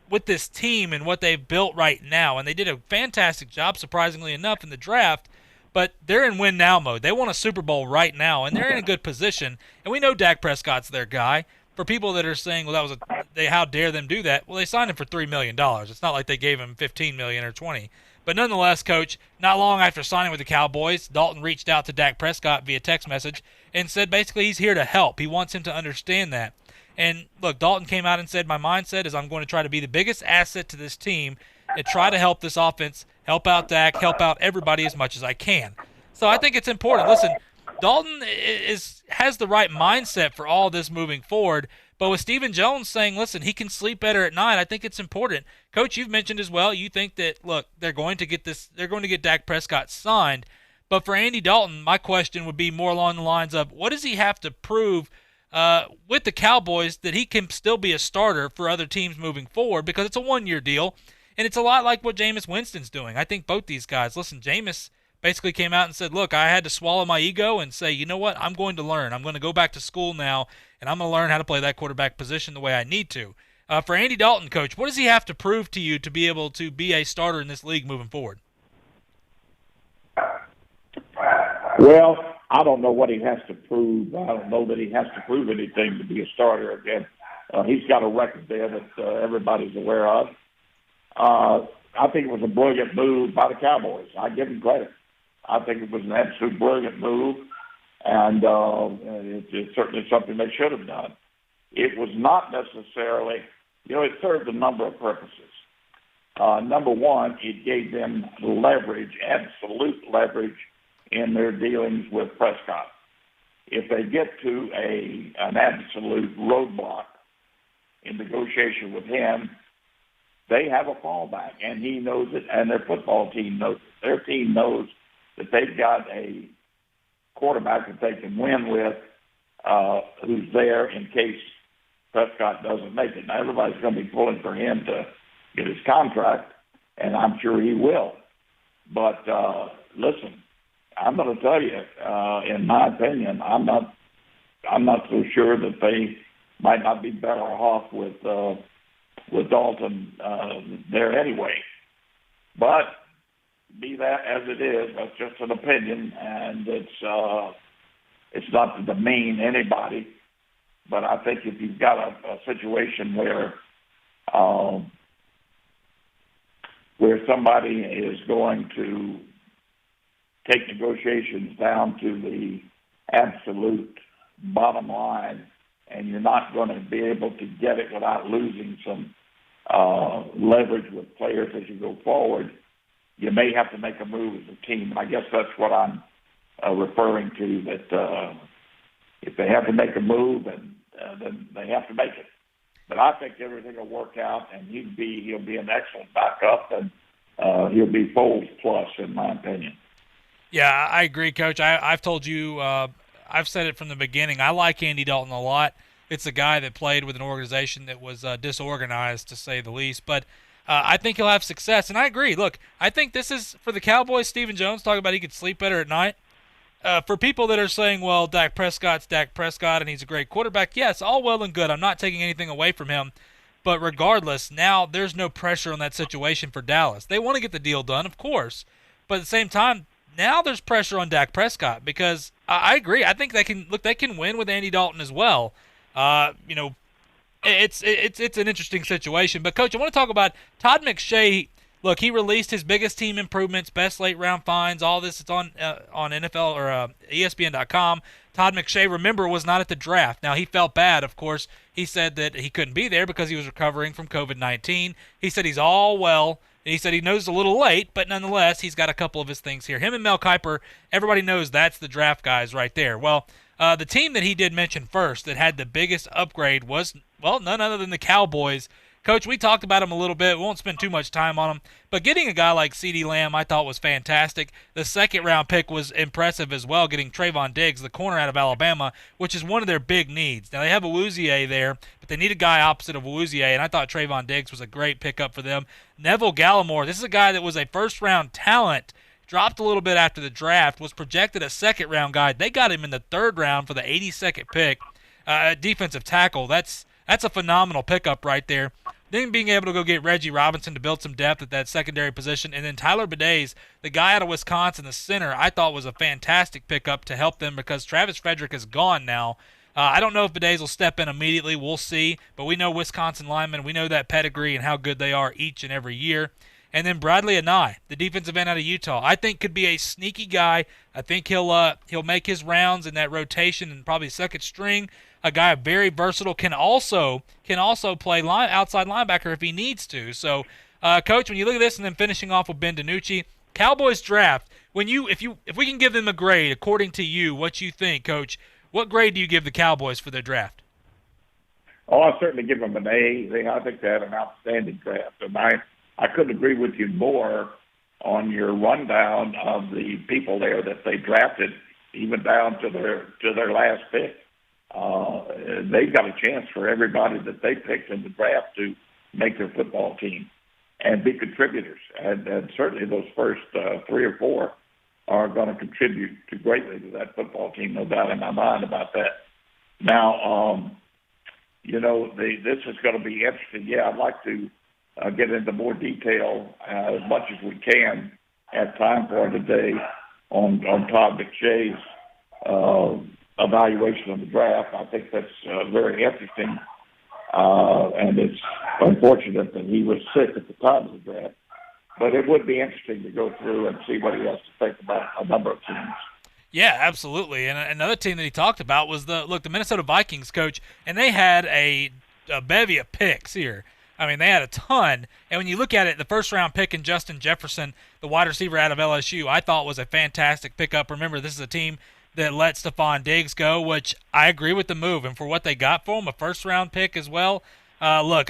Speaker 3: with this team and what they've built right now, and they did a fantastic job, surprisingly enough, in the draft, but they're in win-now mode. They want a Super Bowl right now, and they're in a good position. And we know Dak Prescott's their guy. For people that are saying, well, how dare them do that? Well, they signed him for $3 million. It's not like they gave him $15 million or $20. But nonetheless, Coach, not long after signing with the Cowboys, Dalton reached out to Dak Prescott via text message and said basically he's here to help. He wants him to understand that. And, look, Dalton came out and said, my mindset is I'm going to try to be the biggest asset to this team and try to help this offense, help out Dak, help out everybody as much as I can. So I think it's important. Listen, Dalton has the right mindset for all this moving forward, but with Stephen Jones saying, listen, he can sleep better at night, I think it's important. Coach, you've mentioned as well, you think that, look, they're going to get Dak Prescott signed, but for Andy Dalton, my question would be more along the lines of, what does he have to prove with the Cowboys that he can still be a starter for other teams moving forward, because it's a one-year deal, and it's a lot like what Jameis Winston's doing. I think both these guys, listen, Jameis basically came out and said, look, I had to swallow my ego and say, you know what, I'm going to learn. I'm going to go back to school now, and I'm going to learn how to play that quarterback position the way I need to. For Andy Dalton, Coach, what does he have to prove to you to be able to be a starter in this league moving forward?
Speaker 10: Well, I don't know what he has to prove. I don't know that he has to prove anything to be a starter again. He's got a record there that everybody's aware of. I think it was a brilliant move by the Cowboys. I give them credit. I think it was an absolute brilliant move, and it's certainly something they should have done. It was not necessarily, it served a number of purposes. Number one, it gave them leverage, absolute leverage, in their dealings with Prescott. If they get to an absolute roadblock in negotiation with him, they have a fallback, and he knows it, and their football team knows it. Their team knows that they've got a quarterback that they can win with, who's there in case Prescott doesn't make it. Now, everybody's going to be pulling for him to get his contract, and I'm sure he will. But listen, I'm going to tell you, in my opinion, I'm not so sure that they might not be better off with Dalton there anyway. But be that as it is, that's just an opinion, and it's not to demean anybody. But I think if you've got a situation where somebody is going to take negotiations down to the absolute bottom line, and you're not going to be able to get it without losing some leverage with players as you go forward, you may have to make a move as a team. I guess that's what I'm referring to, that if they have to make a move, then they have to make it. But I think everything will work out, and he'll be an excellent backup, and he'll be Foles plus, in my opinion.
Speaker 3: Yeah, I agree, Coach. I've told you, I've said it from the beginning. I like Andy Dalton a lot. It's a guy that played with an organization that was disorganized, to say the least. But I think he'll have success. And I agree. Look, I think this is, for the Cowboys, Stephen Jones talking about he could sleep better at night. For people that are saying, well, Dak Prescott's Dak Prescott and he's a great quarterback, yes, all well and good. I'm not taking anything away from him. But regardless, now there's no pressure on that situation for Dallas. They want to get the deal done, of course. But at the same time, now there's pressure on Dak Prescott, because I agree. I think they can win with Andy Dalton as well. It's an interesting situation. But, Coach, I want to talk about Todd McShay. Look, he released his biggest team improvements, best late round finds, all this. It's on NFL or ESPN.com. Todd McShay, remember, was not at the draft. Now, he felt bad, of course. He said that he couldn't be there because he was recovering from COVID-19. He said he's all well. He said he knows it's a little late, but nonetheless, he's got a couple of his things here. Him and Mel Kiper, everybody knows that's the draft guys right there. Well, the team that he did mention first that had the biggest upgrade was, well, none other than the Cowboys. Coach, we talked about him a little bit. We won't spend too much time on him. But getting a guy like CeeDee Lamb I thought was fantastic. The second-round pick was impressive as well, getting Trayvon Diggs, the corner out of Alabama, which is one of their big needs. Now, they have Awuzie there, but they need a guy opposite of Awuzie, and I thought Trayvon Diggs was a great pickup for them. Neville Gallimore, this is a guy that was a first-round talent, dropped a little bit after the draft, was projected a second-round guy. They got him in the third round for the 82nd pick. Defensive tackle, that's a phenomenal pickup right there. Then being able to go get Reggie Robinson to build some depth at that secondary position. And then Tyler Bidays, the guy out of Wisconsin, the center, I thought was a fantastic pickup to help them because Travis Frederick is gone now. I don't know if Bidays will step in immediately. We'll see. But we know Wisconsin linemen. We know that pedigree and how good they are each and every year. And then Bradley Anai, the defensive end out of Utah, I think could be a sneaky guy. I think he'll make his rounds in that rotation and probably second string. A guy very versatile, can also play outside linebacker if he needs to. So, Coach, when you look at this, and then finishing off with Ben DiNucci, Cowboys draft. If we can give them a grade according to you, what you think, Coach? What grade do you give the Cowboys for their draft?
Speaker 10: Oh, I'll certainly give them an A. I think they had an outstanding draft, and I couldn't agree with you more on your rundown of the people there that they drafted, even down to their last pick. They've got a chance for everybody that they picked in the draft to make their football team and be contributors. And certainly those first 3 or 4 are going to contribute greatly to that football team, no doubt in my mind about that. Now, this is going to be interesting. Yeah, I'd like to get into more detail as much as we can have time for today on Todd McShay's evaluation of the draft. I think that's very interesting, and it's unfortunate that he was sick at the time of the draft. But it would be interesting to go through and see what he has to think about a number of teams.
Speaker 3: Yeah, absolutely. And another team that he talked about was the Minnesota Vikings, Coach, and they had a bevy of picks here. I mean, they had a ton. And when you look at it, the first-round pick in Justin Jefferson, the wide receiver out of LSU, I thought was a fantastic pickup. Remember, this is a team that let Stephon Diggs go, which I agree with the move. And for what they got for him, a first-round pick as well, Look,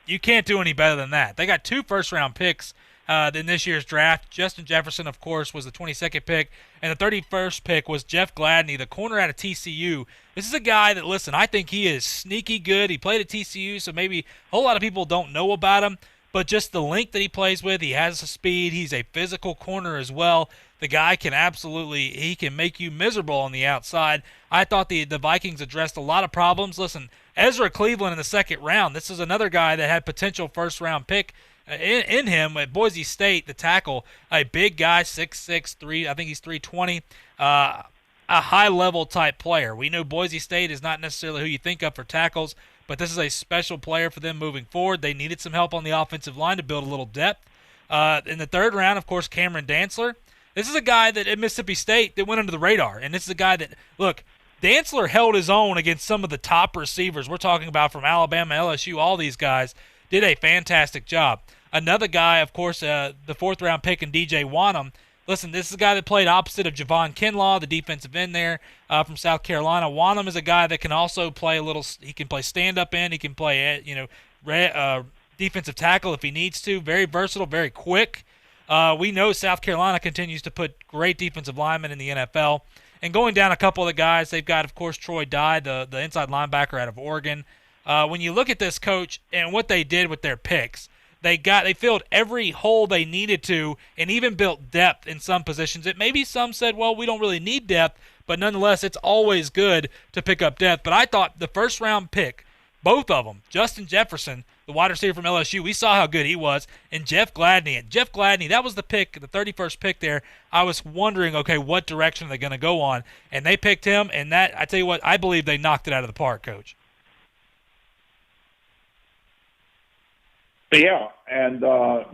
Speaker 3: you can't do any better than that. They got 2 first-round picks in this year's draft. Justin Jefferson, of course, was the 22nd pick, and the 31st pick was Jeff Gladney, the corner out of TCU. This is a guy that, listen, I think he is sneaky good. He played at TCU, so maybe a whole lot of people don't know about him, but just the length that he plays with, he has the speed. He's a physical corner as well. The guy can he can make you miserable on the outside. I thought the Vikings addressed a lot of problems. Listen, Ezra Cleveland in the second round, this is another guy that had potential first-round pick in him at Boise State, the tackle, a big guy, 6'6", I think he's 320, a high-level type player. We know Boise State is not necessarily who you think of for tackles, but this is a special player for them moving forward. They needed some help on the offensive line to build a little depth. In the third round, of course, Cameron Dantzler. This is a guy that at Mississippi State that went under the radar, and this is a guy that, look, Dantzler held his own against some of the top receivers. We're talking about from Alabama, LSU, all these guys did a fantastic job. Another guy, of course, the 4th-round pick in DJ Wanham. Listen, this is a guy that played opposite of Javon Kinlaw, the defensive end there from South Carolina. Wanham is a guy that can also play he can play stand-up end. He can play, defensive tackle if he needs to. Very versatile, very quick. We know South Carolina continues to put great defensive linemen in the NFL. And going down a couple of the guys, they've got, of course, Troy Dye, the inside linebacker out of Oregon. When you look at this, Coach, and what they did with their picks, they filled every hole they needed to and even built depth in some positions. It maybe some said, well, we don't really need depth, but nonetheless, it's always good to pick up depth. But I thought the first-round pick, both of them, Justin Jefferson, the wide receiver from LSU, we saw how good he was, and Jeff Gladney. And Jeff Gladney, that was the pick, the 31st pick there. I was wondering, okay, what direction are they going to go on? And they picked him, and that, I tell you what, I believe they knocked it out of the park, Coach.
Speaker 10: Yeah, and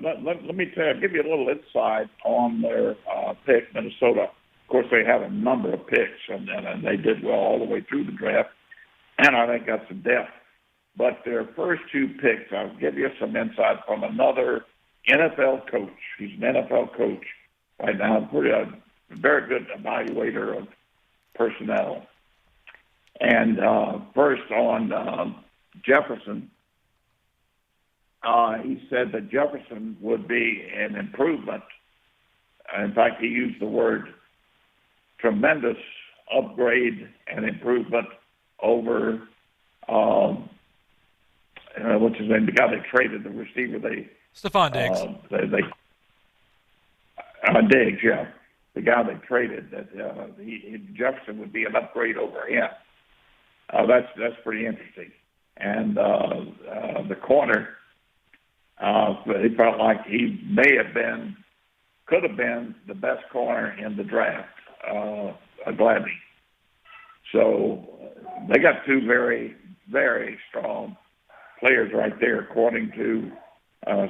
Speaker 10: let me give you a little insight on their pick, Minnesota. Of course, they had a number of picks, and they did well all the way through the draft, and I think got some depth. But their first 2 picks, I'll give you some insight from another NFL coach. He's an NFL coach right now, a very good evaluator of personnel. And first on Jefferson, he said that Jefferson would be an improvement. In fact, he used the word tremendous upgrade and improvement over what's his name, the guy they traded, the receiver
Speaker 3: Stephon Diggs.
Speaker 10: Diggs, yeah. The guy they traded, that Jefferson would be an upgrade over him. That's pretty interesting. And the corner, he felt like he could have been the best corner in the draft, Gladney. So they got 2 very, very strong players right there, according to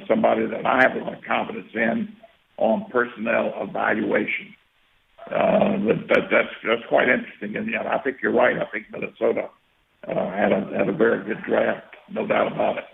Speaker 10: somebody that I have a lot of confidence in on personnel evaluation. That's quite interesting, and I think you're right. I think Minnesota had a very good draft, no doubt about it.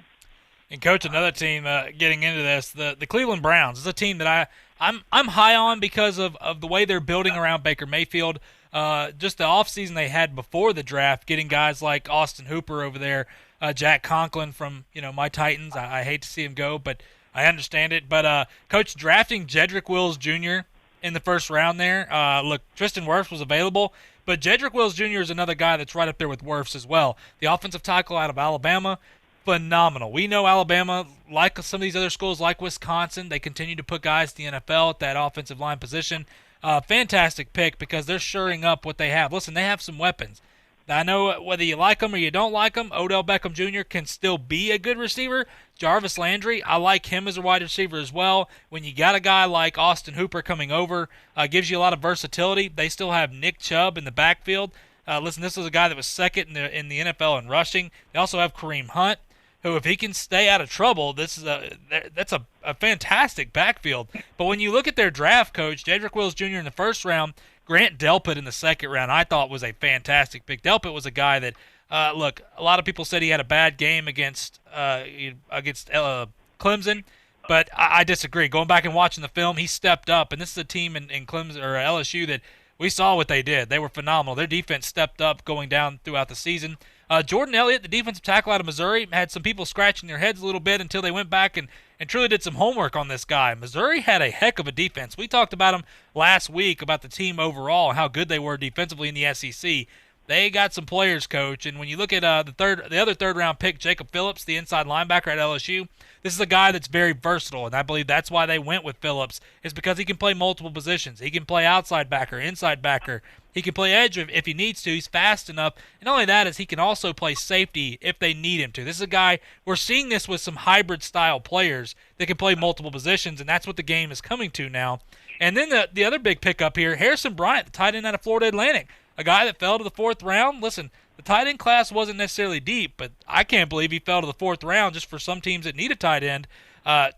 Speaker 3: And Coach, another team getting into this, the Cleveland Browns is a team that I'm high on because of the way they're building around Baker Mayfield. Just the offseason they had before the draft, getting guys like Austin Hooper over there, Jack Conklin from my Titans. I hate to see him go, but I understand it. But Coach, drafting Jedrick Wills Jr. in the first round there. Look, Tristan Wirfs was available, but Jedrick Wills Jr. is another guy that's right up there with Wirfs as well. The offensive tackle out of Alabama, phenomenal. We know Alabama, like some of these other schools like Wisconsin, they continue to put guys in the NFL at that offensive line position. Fantastic pick because they're shoring up what they have. Listen, they have some weapons. I know whether you like them or you don't like them, Odell Beckham Jr. can still be a good receiver. Jarvis Landry, I like him as a wide receiver as well. When you got a guy like Austin Hooper coming over, gives you a lot of versatility. They still have Nick Chubb in the backfield. Listen, this was a guy that was second in the NFL in rushing. They also have Kareem Hunt, who, if he can stay out of trouble, that's a fantastic backfield. But when you look at their draft, Coach, Jedrick Wills Jr. in the first round, Grant Delpit in the second round, I thought was a fantastic pick. Delpit was a guy that, look, a lot of people said he had a bad game against Clemson, but I disagree. Going back and watching the film, he stepped up, and this is a team in Clemson or LSU that we saw what they did. They were phenomenal. Their defense stepped up going down throughout the season. Jordan Elliott, the defensive tackle out of Missouri, had some people scratching their heads a little bit until they went back and truly did some homework on this guy. Missouri had a heck of a defense. We talked about them last week, about the team overall and how good they were defensively in the SEC. They got some players, Coach, and when you look at the other third-round pick, Jacob Phillips, the inside linebacker at LSU, this is a guy that's very versatile, and I believe that's why they went with Phillips, is because he can play multiple positions. He can play outside backer, inside backer. He can play edge if he needs to. He's fast enough. And not only that, is he can also play safety if they need him to. This is a guy, we're seeing this with some hybrid-style players that can play multiple positions, and that's what the game is coming to now. And then the other big pickup here, Harrison Bryant, the tight end out of Florida Atlantic, a guy that fell to the 4th round. Listen, the tight end class wasn't necessarily deep, but I can't believe he fell to the 4th round just for some teams that need a tight end.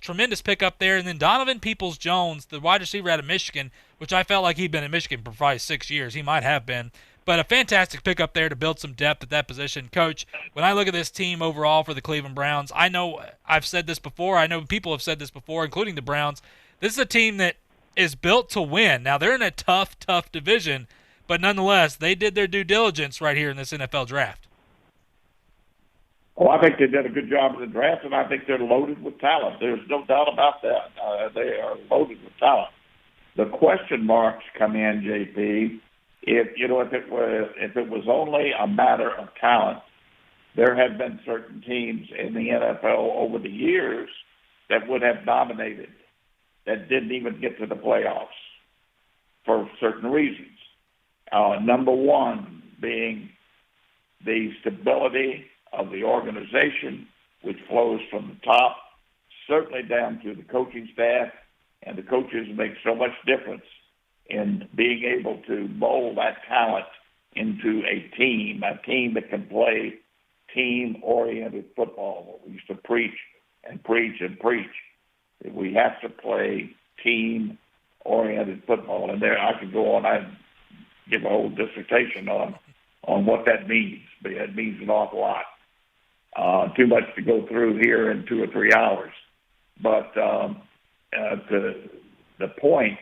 Speaker 3: Tremendous pickup there. And then Donovan Peoples-Jones, the wide receiver out of Michigan, which I felt like he'd been in Michigan for probably 6 years. He might have been. But a fantastic pickup there to build some depth at that position. Coach, when I look at this team overall for the Cleveland Browns, I know I've said this before. I know people have said this before, including the Browns. This is a team that is built to win. Now, they're in a tough division, but nonetheless, they did their due diligence right here in this NFL draft.
Speaker 10: Oh, I think they did a good job in the draft, and I think they're loaded with talent. There's no doubt about that. They are loaded with talent. The question marks come in, JP. If it was only a matter of talent, there have been certain teams in the NFL over the years that would have dominated, that didn't even get to the playoffs for certain reasons. Number one being the stability of the organization, which flows from the top, certainly down to the coaching staff, and the coaches make so much difference in being able to mold that talent into a team that can play team-oriented football. We used to preach and preach and preach. We have to play team-oriented football, and there I could go on. I'd give a whole dissertation on what that means. But it means an awful lot. Too much to go through here in 2 or 3 hours. But the point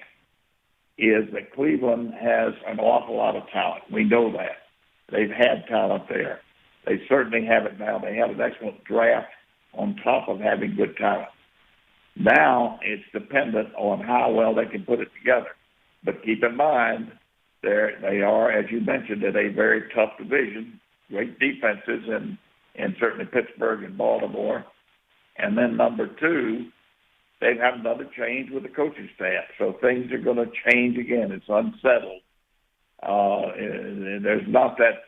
Speaker 10: is that Cleveland has an awful lot of talent. We know that. They've had talent there. They certainly have it now. They have an excellent draft on top of having good talent. Now it's dependent on how well they can put it together. But keep in mind, they are, as you mentioned, in a very tough division, great defenses, and certainly Pittsburgh and Baltimore. And then number two, they've had another change with the coaching staff. So things are going to change again. It's unsettled. There's not that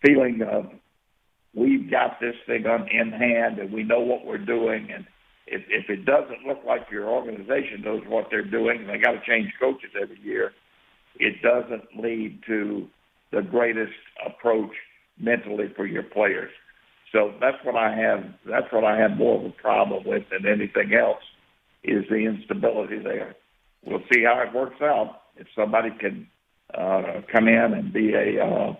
Speaker 10: feeling of we've got this thing in hand and we know what we're doing. And if it doesn't look like your organization knows what they're doing, and they got to change coaches every year, it doesn't lead to the greatest approach mentally for your players. So that's what I have more of a problem with than anything else, is the instability there. We'll see how it works out. If somebody can come in and be the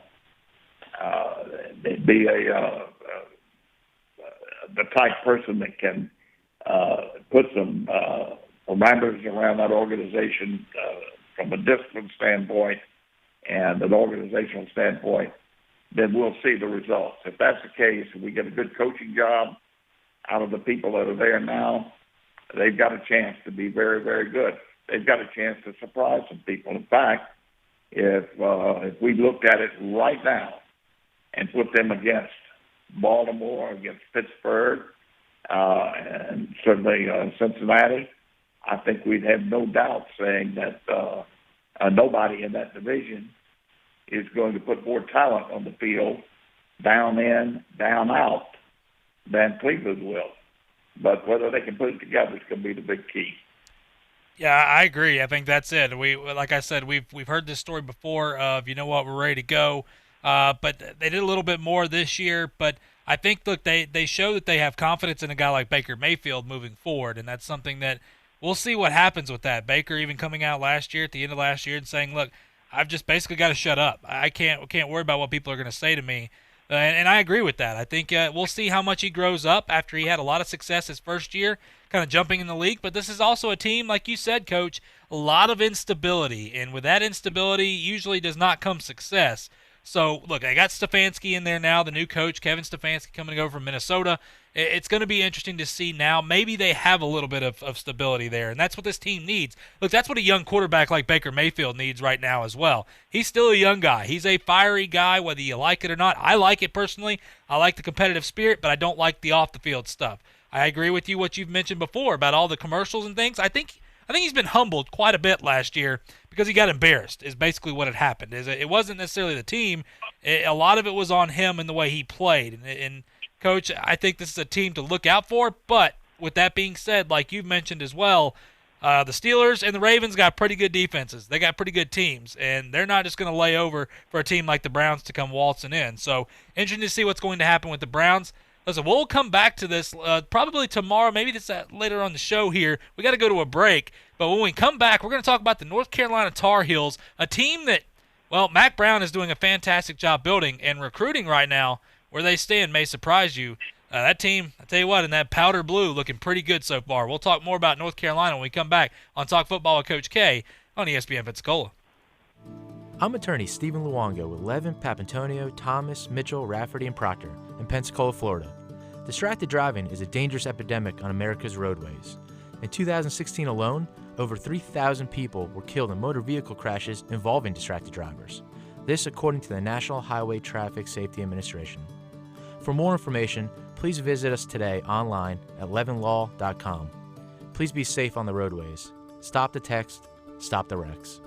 Speaker 10: type person that can put some parameters around that organization from a discipline standpoint and an organizational standpoint, then we'll see the results. If that's the case, and we get a good coaching job out of the people that are there now, they've got a chance to be very, very good. They've got a chance to surprise some people. In fact, if we looked at it right now and put them against Baltimore, against Pittsburgh, and certainly Cincinnati, I think we'd have no doubt saying that nobody in that division is going to put more talent on the field, down in, down out, than Cleveland will. But whether they can put it together is going to be the big key.
Speaker 3: Yeah, I agree. I think that's it. Like I said, we've heard this story before of, you know what, we're ready to go. But they did a little bit more this year. But I think, look, they show that they have confidence in a guy like Baker Mayfield moving forward, and that's something that we'll see what happens with that. Baker even coming out last year, at the end of last year, and saying, look, I've just basically got to shut up. I can't worry about what people are going to say to me. And I agree with that. I think we'll see how much he grows up after he had a lot of success his first year, kind of jumping in the league. But this is also a team, like you said, Coach, a lot of instability. And with that instability usually does not come success. So, look, I got Stefanski in there now, the new coach, Kevin Stefanski, coming over from Minnesota. It's going to be interesting to see now. Maybe they have a little bit of stability there, and that's what this team needs. Look, that's what a young quarterback like Baker Mayfield needs right now as well. He's still a young guy. He's a fiery guy, whether you like it or not. I like it personally. I like the competitive spirit, but I don't like the off-the-field stuff. I agree with you what you've mentioned before about all the commercials and things. I think he's been humbled quite a bit last year because he got embarrassed is basically what had happened. It wasn't necessarily the team. A lot of it was on him and the way he played. And Coach, I think this is a team to look out for. But with that being said, like you've mentioned as well, the Steelers and the Ravens got pretty good defenses. They got pretty good teams, and they're not just going to lay over for a team like the Browns to come waltzing in. So interesting to see what's going to happen with the Browns. Listen, we'll come back to this probably tomorrow, maybe this later on the show here. We got to go to a break. But when we come back, we're going to talk about the North Carolina Tar Heels, a team that, well, Mac Brown is doing a fantastic job building and recruiting right now. Where they stand may surprise you. That team, I tell you what, in that powder blue, looking pretty good so far. We'll talk more about North Carolina when we come back on Talk Football with Coach K on ESPN Pensacola.
Speaker 11: I'm attorney Stephen Luongo with Levin, Papantonio, Thomas, Mitchell, Rafferty, and Proctor in Pensacola, Florida. Distracted driving is a dangerous epidemic on America's roadways. In 2016 alone, over 3,000 people were killed in motor vehicle crashes involving distracted drivers. This according to the National Highway Traffic Safety Administration. For more information, please visit us today online at levinlaw.com. Please be safe on the roadways. Stop the text, stop the wrecks.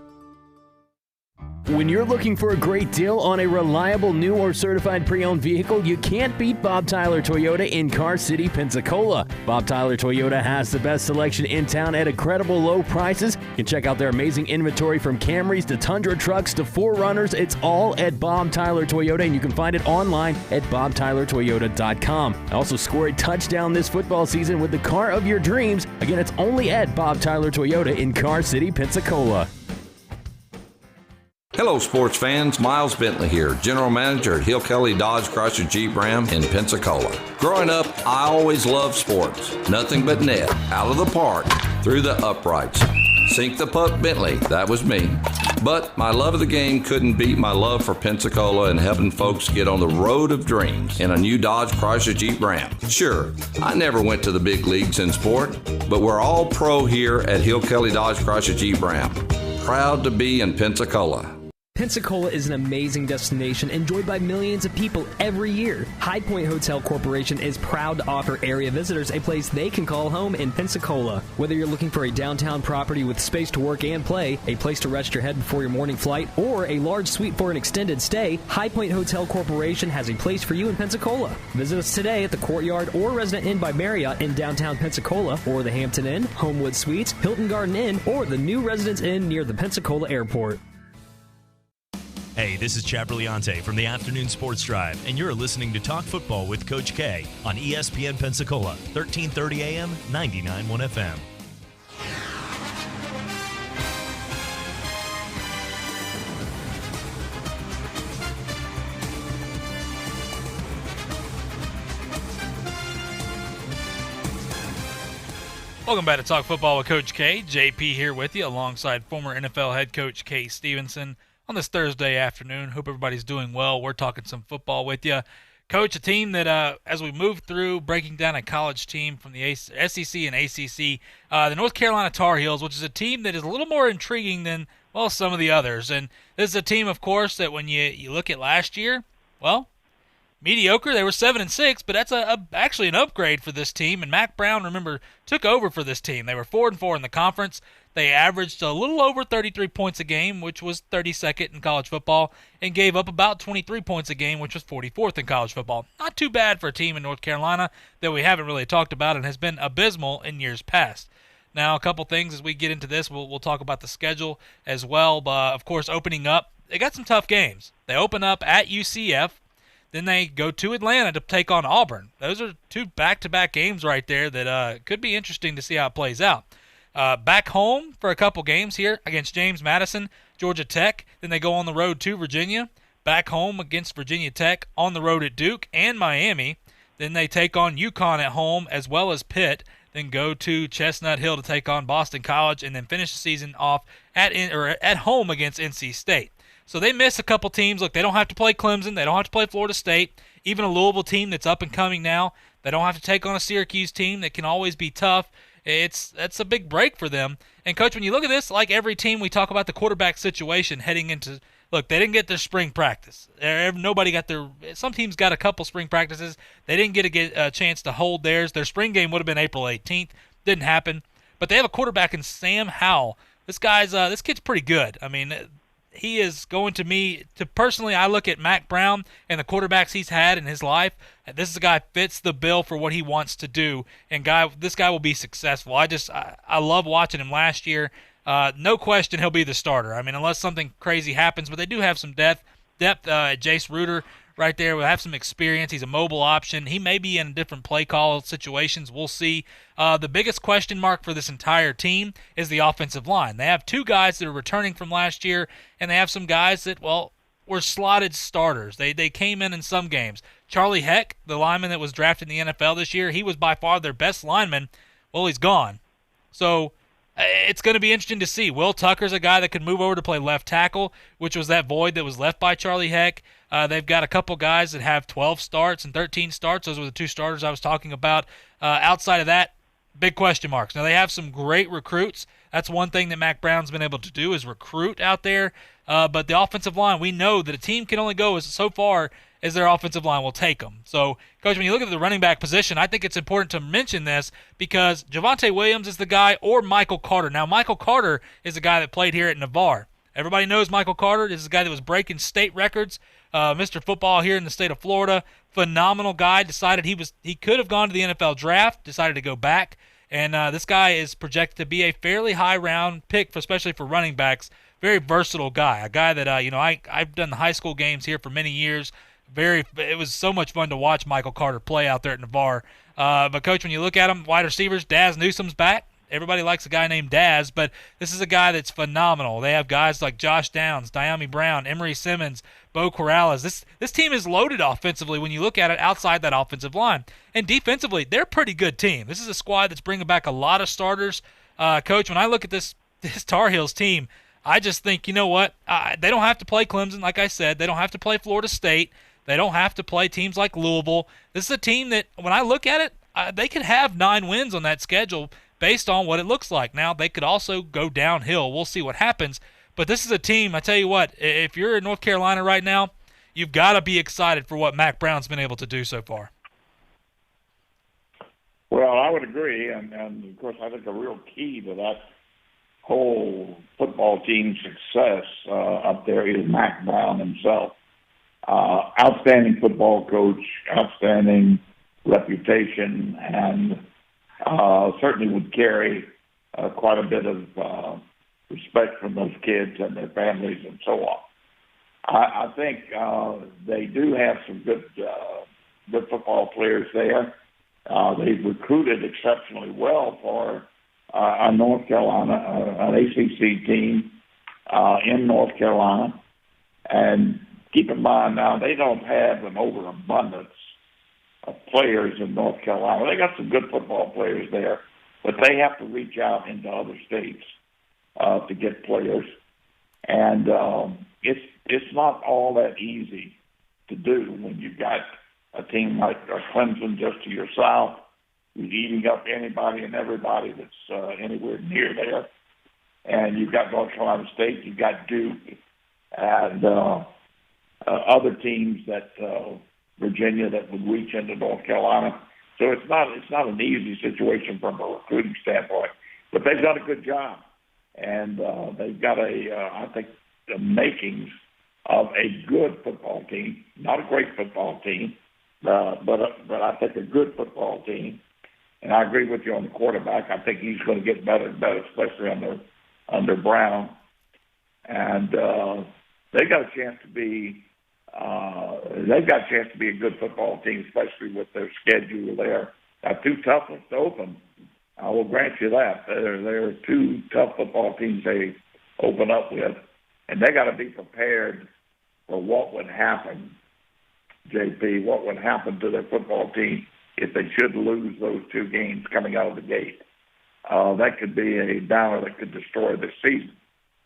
Speaker 9: When you're looking for a great deal on a reliable new or certified pre-owned vehicle, you can't beat Bob Tyler Toyota in Car City, Pensacola. Bob Tyler Toyota has the best selection in town at incredible low prices. You can check out their amazing inventory from Camrys to Tundra trucks to 4Runners. It's all at Bob Tyler Toyota, and you can find it online at bobtylertoyota.com. Also score a touchdown this football season with the car of your dreams. Again, it's only at Bob Tyler Toyota in Car City, Pensacola.
Speaker 7: Hello, sports fans. Miles Bentley here, General Manager at Hill Kelly Dodge Chrysler Jeep Ram in Pensacola. Growing up, I always loved sports. Nothing but net, out of the park, through the uprights. Sink the puck, Bentley. That was me. But my love of the game couldn't beat my love for Pensacola and helping folks get on the road of dreams in a new Dodge Chrysler Jeep Ram. Sure, I never went to the big leagues in sport, but we're all pro here at Hill Kelly Dodge Chrysler Jeep Ram. Proud to be in Pensacola.
Speaker 14: Pensacola is an amazing destination enjoyed by millions of people every year. High Point Hotel Corporation is proud to offer area visitors a place they can call home in Pensacola. Whether you're looking for a downtown property with space to work and play, a place to rest your head before your morning flight, or a large suite for an extended stay, High Point Hotel Corporation has a place for you in Pensacola. Visit us today at the Courtyard or Resident Inn by Marriott in downtown Pensacola, or the Hampton Inn, Homewood Suites, Hilton Garden Inn, or the new Residence Inn near the Pensacola Airport.
Speaker 18: Hey, this is Chad Brillante from the Afternoon Sports Drive, and you're listening to Talk Football with Coach K on ESPN Pensacola, 1330 AM, 99.1 FM.
Speaker 3: Welcome back to Talk Football with Coach K. JP here with you alongside former NFL head coach Kay Stevenson. On this Thursday afternoon, hope everybody's doing well. We're talking some football with you. Coach, a team that, as we move through breaking down a college team from the SEC and ACC, the North Carolina Tar Heels, which is a team that is a little more intriguing than, well, some of the others. And this is a team, of course, that when you look at last year, well, mediocre. They were 7-6, but that's actually an upgrade for this team. And Mac Brown, remember, took over for this team. They were 4-4 in the conference. They averaged a little over 33 points a game, which was 32nd in college football, and gave up about 23 points a game, which was 44th in college football. Not too bad for a team in North Carolina that we haven't really talked about and has been abysmal in years past. Now, a couple things as we get into this. We'll talk about the schedule as well. But, of course, opening up, they got some tough games. They open up at UCF. Then they go to Atlanta to take on Auburn. Those are two back-to-back games right there that could be interesting to see how it plays out. Back home for a couple games here against James Madison, Georgia Tech. Then they go on the road to Virginia. back home against Virginia Tech, on the road at Duke and Miami. Then they take on UConn at home as well as Pitt. Then go to Chestnut Hill to take on Boston College, and then finish the season off at home against NC State. So they miss a couple teams. Look, they don't have to play Clemson. They don't have to play Florida State. Even a Louisville team that's up and coming now. They don't have to take on a Syracuse team that can always be tough. That's a big break for them. And, Coach, when you look at this, like every team, we talk about the quarterback situation heading into – look, they didn't get their spring practice. Nobody got their – some teams got a couple spring practices. They didn't get a chance to hold theirs. Their spring game would have been April 18th. Didn't happen. But they have a quarterback in Sam Howell. This kid's pretty good. I mean, he is going to me – personally, I look at Mac Brown and the quarterbacks he's had in his life. This is a guy fits the bill for what he wants to do, and this guy will be successful. I love watching him last year. No question he'll be the starter. I mean, unless something crazy happens, but they do have some depth. Jace Ruder right there will have some experience. He's a mobile option. He may be in different play call situations. We'll see. The biggest question mark for this entire team is the offensive line. They have two guys that are returning from last year, and they have some guys that, were slotted starters. They came in some games. Charlie Heck, the lineman that was drafted in the NFL this year, he was by far their best lineman. Well, he's gone. So it's going to be interesting to see. Will Tucker's a guy that could move over to play left tackle, which was that void that was left by Charlie Heck. They've got a couple guys that have 12 starts and 13 starts. Those were the two starters I was talking about. Outside of that, big question marks. Now, they have some great recruits. That's one thing that Mac Brown's been able to do is recruit out there. But the offensive line, we know that a team can only go so far as their offensive line will take them. So, Coach, when you look at the running back position, I think it's important to mention this because Javonte Williams is the guy, or Michael Carter. Now, Michael Carter is the guy that played here at Navarre. Everybody knows Michael Carter. This is the guy that was breaking state records, Mr. Football here in the state of Florida. Phenomenal guy. Decided he could have gone to the NFL draft, decided to go back. And this guy is projected to be a fairly high-round pick, especially for running backs. Very versatile guy, a guy that I've done the high school games here for many years. It was so much fun to watch Michael Carter play out there at Navarre. But, Coach, when you look at him, wide receivers, Daz Newsom's back. Everybody likes a guy named Daz, but this is a guy that's phenomenal. They have guys like Josh Downs, Diami Brown, Emery Simmons, Bo Corrales. This team is loaded offensively when you look at it outside that offensive line. And defensively, they're a pretty good team. This is a squad that's bringing back a lot of starters. Coach, when I look at this Tar Heels team, I just think, you know what? They don't have to play Clemson, like I said. They don't have to play Florida State. They don't have to play teams like Louisville. This is a team that, when I look at it, they could have 9 wins on that schedule based on what it looks like. Now, they could also go downhill. We'll see what happens. But this is a team, I tell you what, if you're in North Carolina right now, you've got to be excited for what Mac Brown's been able to do so far.
Speaker 10: Well, I would agree. And of course, I think a real key to that whole football team success up there is Mac Brown himself. Outstanding football coach, outstanding reputation, and certainly would carry quite a bit of respect from those kids and their families and so on. I think they do have some good football players there. They've recruited exceptionally well for North Carolina, an ACC team in North Carolina. And keep in mind now, they don't have an overabundance of players in North Carolina. They got some good football players there, but they have to reach out into other states to get players. And it's not all that easy to do when you've got a team like Clemson just to your south, who's eating up anybody and everybody that's anywhere near there. And you've got North Carolina State, you've got Duke, and other teams that Virginia that would reach into North Carolina. So it's not an easy situation from a recruiting standpoint. But they've done a good job, and they've got I think the makings of a good football team, not a great football team, but I think a good football team. And I agree with you on the quarterback. I think he's going to get better and better, especially under Brown. And they got a chance to be. They've got a chance to be a good football team, especially with their schedule there. Now, 2 tough ones to open. I will grant you that. There are 2 tough football teams they open up with, and they got to be prepared for what would happen, JP, what would happen to their football team if they should lose those 2 games coming out of the gate. That could be a downer that could destroy the season.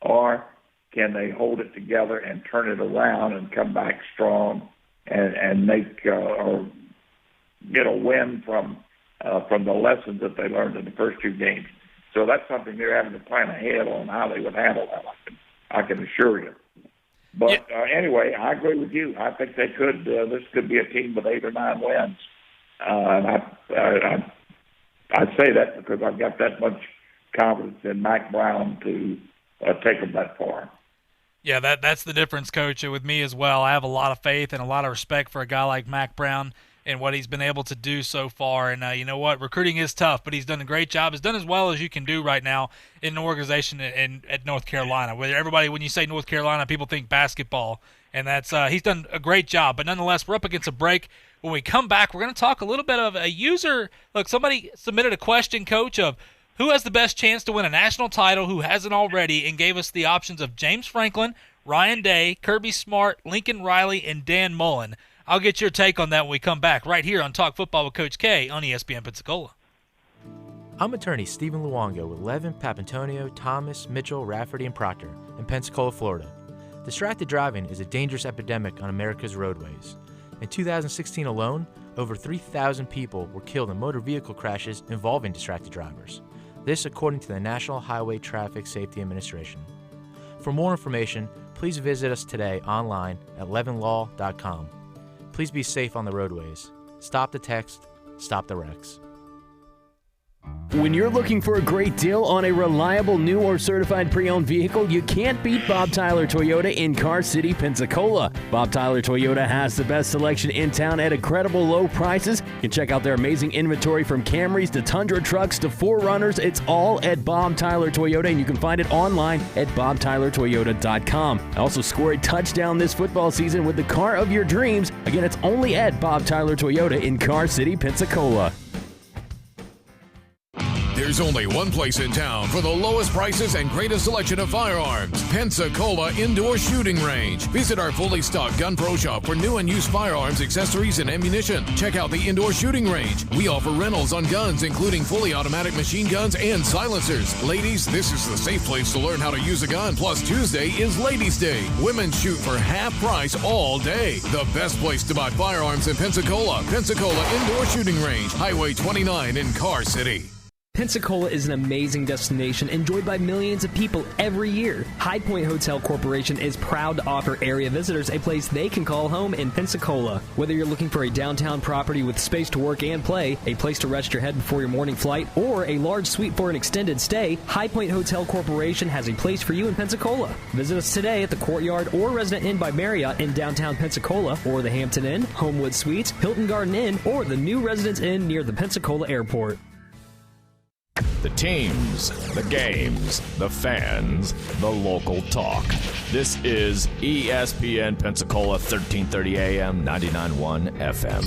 Speaker 10: Or can they hold it together and turn it around and come back strong and make or get a win from the lessons that they learned in the first 2 games? So that's something they're having to plan ahead on how they would handle that. I can assure you. But anyway, I agree with you. I think they could. This could be a team with 8 or 9 wins. And I say that because I've got that much confidence in Mac Brown to take them that far.
Speaker 3: Yeah, that's the difference, Coach, with me as well. I have a lot of faith and a lot of respect for a guy like Mac Brown and what he's been able to do so far. And you know what? Recruiting is tough, but he's done a great job. He's done as well as you can do right now in an organization at North Carolina. Where everybody, when you say North Carolina, people think basketball. And that's he's done a great job. But nonetheless, we're up against a break. When we come back, we're going to talk a little bit of a user. Look, somebody submitted a question, Coach, of who has the best chance to win a national title, who hasn't already, and gave us the options of James Franklin, Ryan Day, Kirby Smart, Lincoln Riley, and Dan Mullen. I'll get your take on that when we come back right here on Talk Football with Coach K on ESPN Pensacola.
Speaker 11: I'm attorney Stephen Luongo with Levin, Papantonio, Thomas, Mitchell, Rafferty, and Proctor in Pensacola, Florida. Distracted driving is a dangerous epidemic on America's roadways. In 2016 alone, over 3,000 people were killed in motor vehicle crashes involving distracted drivers. This according to the National Highway Traffic Safety Administration. For more information, please visit us today online at levinlaw.com. Please be safe on the roadways. Stop the text, stop the wrecks.
Speaker 9: When you're looking for a great deal on a reliable new or certified pre-owned vehicle, you can't beat Bob Tyler Toyota in Car City, Pensacola. Bob Tyler Toyota has the best selection in town at incredible low prices. You can check out their amazing inventory from Camrys to Tundra trucks to 4Runners. It's all at Bob Tyler Toyota, and you can find it online at bobtylertoyota.com. Also score a touchdown this football season with the car of your dreams. Again, it's only at Bob Tyler Toyota in Car City, Pensacola.
Speaker 19: There's only one place in town for the lowest prices and greatest selection of firearms. Pensacola Indoor Shooting Range. Visit our fully stocked Gun Pro Shop for new and used firearms, accessories, and ammunition. Check out the Indoor Shooting Range. We offer rentals on guns, including fully automatic machine guns and silencers. Ladies, this is the safe place to learn how to use a gun. Plus, Tuesday is Ladies' Day. Women shoot for half price all day. The best place to buy firearms in Pensacola. Pensacola Indoor Shooting Range. Highway 29 in Car City.
Speaker 14: Pensacola is an amazing destination enjoyed by millions of people every year. High Point Hotel Corporation is proud to offer area visitors a place they can call home in Pensacola. Whether you're looking for a downtown property with space to work and play, a place to rest your head before your morning flight, or a large suite for an extended stay, High Point Hotel Corporation has a place for you in Pensacola. Visit us today at the Courtyard or Resident Inn by Marriott in downtown Pensacola, or the Hampton Inn, Homewood Suites, Hilton Garden Inn, or the new Residence Inn near the Pensacola Airport.
Speaker 4: The teams, the games, the fans, the local talk. This is ESPN Pensacola 1330 AM, 99.1 FM.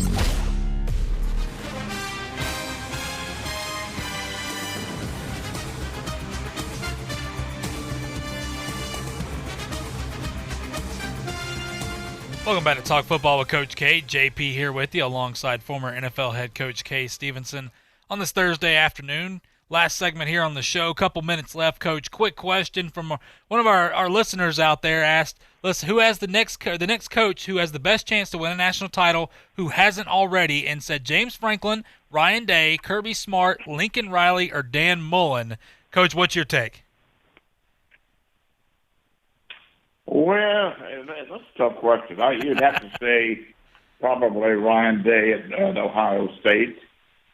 Speaker 3: Welcome back to Talk Football with Coach K. JP here with you alongside former NFL head coach Kay Stevenson on this Thursday afternoon. Last segment here on the show, couple minutes left, Coach. Quick question from one of our listeners out there asked, listen, who has the next coach who has the best chance to win a national title who hasn't already, and said James Franklin, Ryan Day, Kirby Smart, Lincoln Riley, or Dan Mullen. Coach, what's your take?
Speaker 10: Well, that's a tough question. You'd have to say probably Ryan Day at Ohio State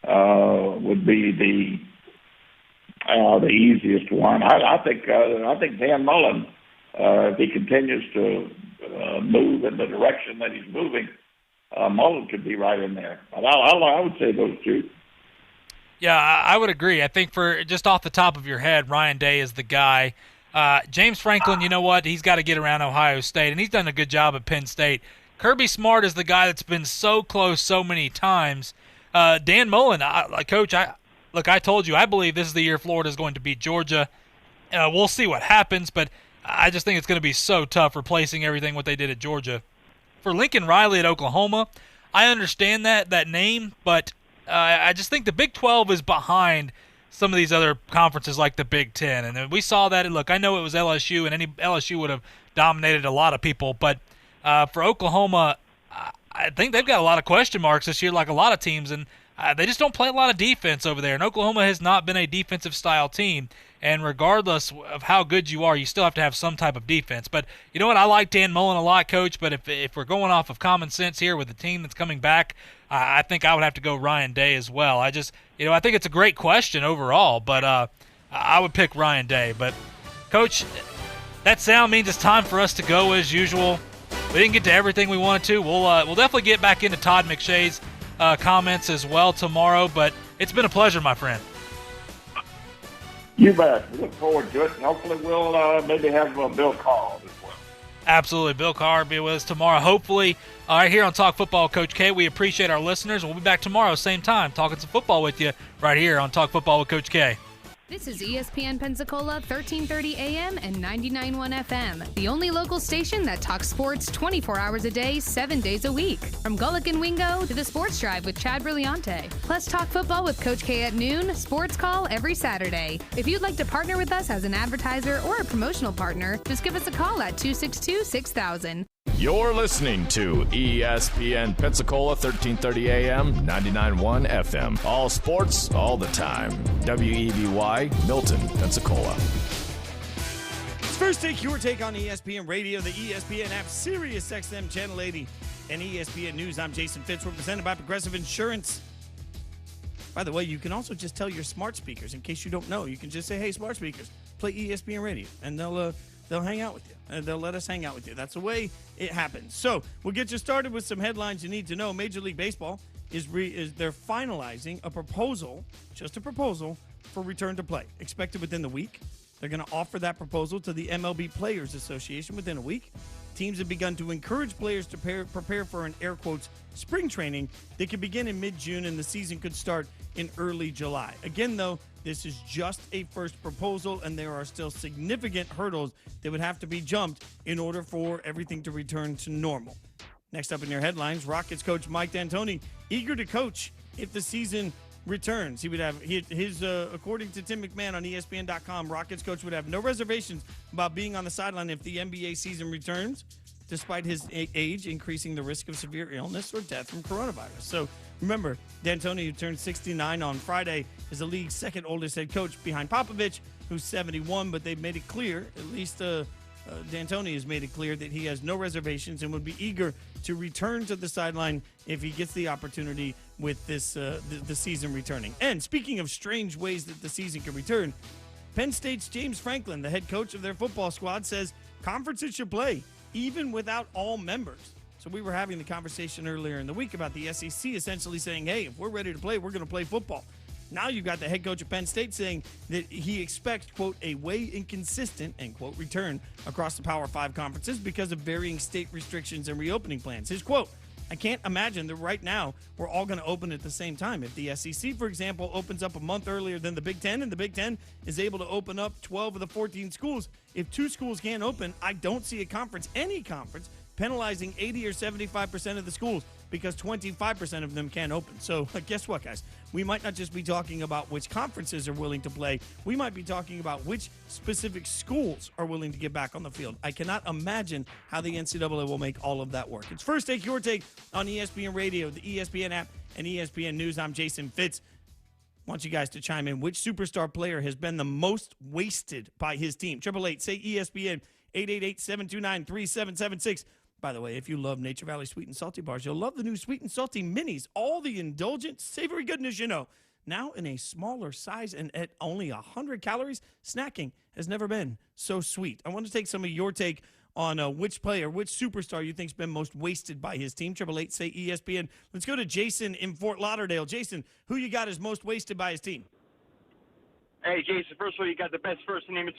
Speaker 10: would be the easiest one. I think Dan Mullen, if he continues to move in the direction that he's moving, Mullen could be right in there. But I would say those two.
Speaker 3: Yeah, I would agree. I think for just off the top of your head, Ryan Day is the guy. James Franklin, you know what? He's got to get around Ohio State, and he's done a good job at Penn State. Kirby Smart is the guy that's been so close so many times. Dan Mullen, Coach, I told you, I believe this is the year Florida is going to beat Georgia. We'll see what happens, but I just think it's going to be so tough replacing everything what they did at Georgia. For Lincoln Riley at Oklahoma, I understand that name, but I just think the Big 12 is behind some of these other conferences like the Big 10. And we saw that. Look, I know it was LSU, and any LSU would have dominated a lot of people. But for Oklahoma, I think they've got a lot of question marks this year, like a lot of teams, and they just don't play a lot of defense over there. And Oklahoma has not been a defensive-style team. And regardless of how good you are, you still have to have some type of defense. But you know what? I like Dan Mullen a lot, Coach. But if we're going off of common sense here with the team that's coming back, I think I would have to go Ryan Day as well. I think it's a great question overall, but I would pick Ryan Day. But, Coach, that sound means it's time for us to go as usual. We didn't get to everything we wanted to. We'll definitely get back into Todd McShay's comments as well tomorrow. But it's been a pleasure, my friend.
Speaker 10: You bet. We look forward to it. And hopefully we'll maybe have Bill Carl as well.
Speaker 3: Absolutely. Bill Carr will be with us tomorrow, hopefully. All right, here on Talk Football with Coach K. We appreciate our listeners. We'll be back tomorrow, same time, talking some football with you right here on Talk Football with Coach K.
Speaker 8: This is ESPN Pensacola, 1330 AM and 99.1 FM, the only local station that talks sports 24 hours a day, 7 days a week. From Gullick and Wingo to the Sports Drive with Chad Brillante. Plus talk football with Coach K at noon, sports call every Saturday. If you'd like to partner with us as an advertiser or a promotional partner, just give us a call at 262-6000.
Speaker 4: You're listening to ESPN Pensacola, 1330 AM, 99.1 FM. All sports, all the time. WEBY, Milton, Pensacola.
Speaker 20: It's First Take Your Take on ESPN Radio, the ESPN app, Sirius XM Channel 80, and ESPN News. I'm Jason Fitz. We're presented by Progressive Insurance. By the way, you can also just tell your smart speakers, in case you don't know, you can just say, hey, smart speakers, play ESPN Radio, and they'll hang out with you. And they'll let us hang out with you. That's the way it happens. So we'll get you started with some headlines you need to know. Major League Baseball they're finalizing a proposal, just a proposal, for return to play. Expected within the week. They're going to offer that proposal to the MLB Players Association within a week. Teams have begun to encourage players to prepare for an air quotes spring training that could begin in mid-June and the season could start in early July. Again, though, this is just a first proposal, and there are still significant hurdles that would have to be jumped in order for everything to return to normal. Next up in your headlines, Rockets coach Mike D'Antoni eager to coach if the season returns. He would have his according to Tim McMahon on ESPN.com, Rockets coach would have no reservations about being on the sideline if the NBA season returns, despite his age increasing the risk of severe illness or death from coronavirus. So remember, D'Antoni, who turned 69 on Friday, is the league's second oldest head coach behind Popovich, who's 71, but they've made it clear, at least D'Antoni has made it clear that he has no reservations and would be eager to return to the sideline if he gets the opportunity with this the season returning. And speaking of strange ways that the season could return, Penn State's James Franklin, the head coach of their football squad, says conferences should play even without all members. So we were having the conversation earlier in the week about the SEC essentially saying, hey, if we're ready to play, we're going to play football. Now you've got the head coach of Penn State saying that he expects, quote, a way inconsistent, end quote, return across the Power 5 conferences because of varying state restrictions and reopening plans. His quote, I can't imagine that right now we're all going to open at the same time. If the SEC, for example, opens up a month earlier than the Big Ten and the Big Ten is able to open up 12 of the 14 schools, if 2 schools can't open, I don't see a conference, any conference, penalizing 80 or 75% of the schools because 25% of them can't open. So guess what, guys? We might not just be talking about which conferences are willing to play. We might be talking about which specific schools are willing to get back on the field. I cannot imagine how the NCAA will make all of that work. It's First Take Your Take on ESPN Radio, the ESPN app, and ESPN News. I'm Jason Fitz. I want you guys to chime in. Which superstar player has been the most wasted by his team? 888, say ESPN, 888-729-3776. By the way, if you love Nature Valley Sweet and Salty Bars, you'll love the new Sweet and Salty Minis. All the indulgent, savory goodness you know. Now in a smaller size and at only 100 calories, snacking has never been so sweet. I want to take some of your take on which player, which superstar you think's been most wasted by his team. 888, say ESPN. Let's go to Jason in Fort Lauderdale. Jason, who you got is most wasted by his team?
Speaker 21: Hey, Jason, first of all, you got the best first name in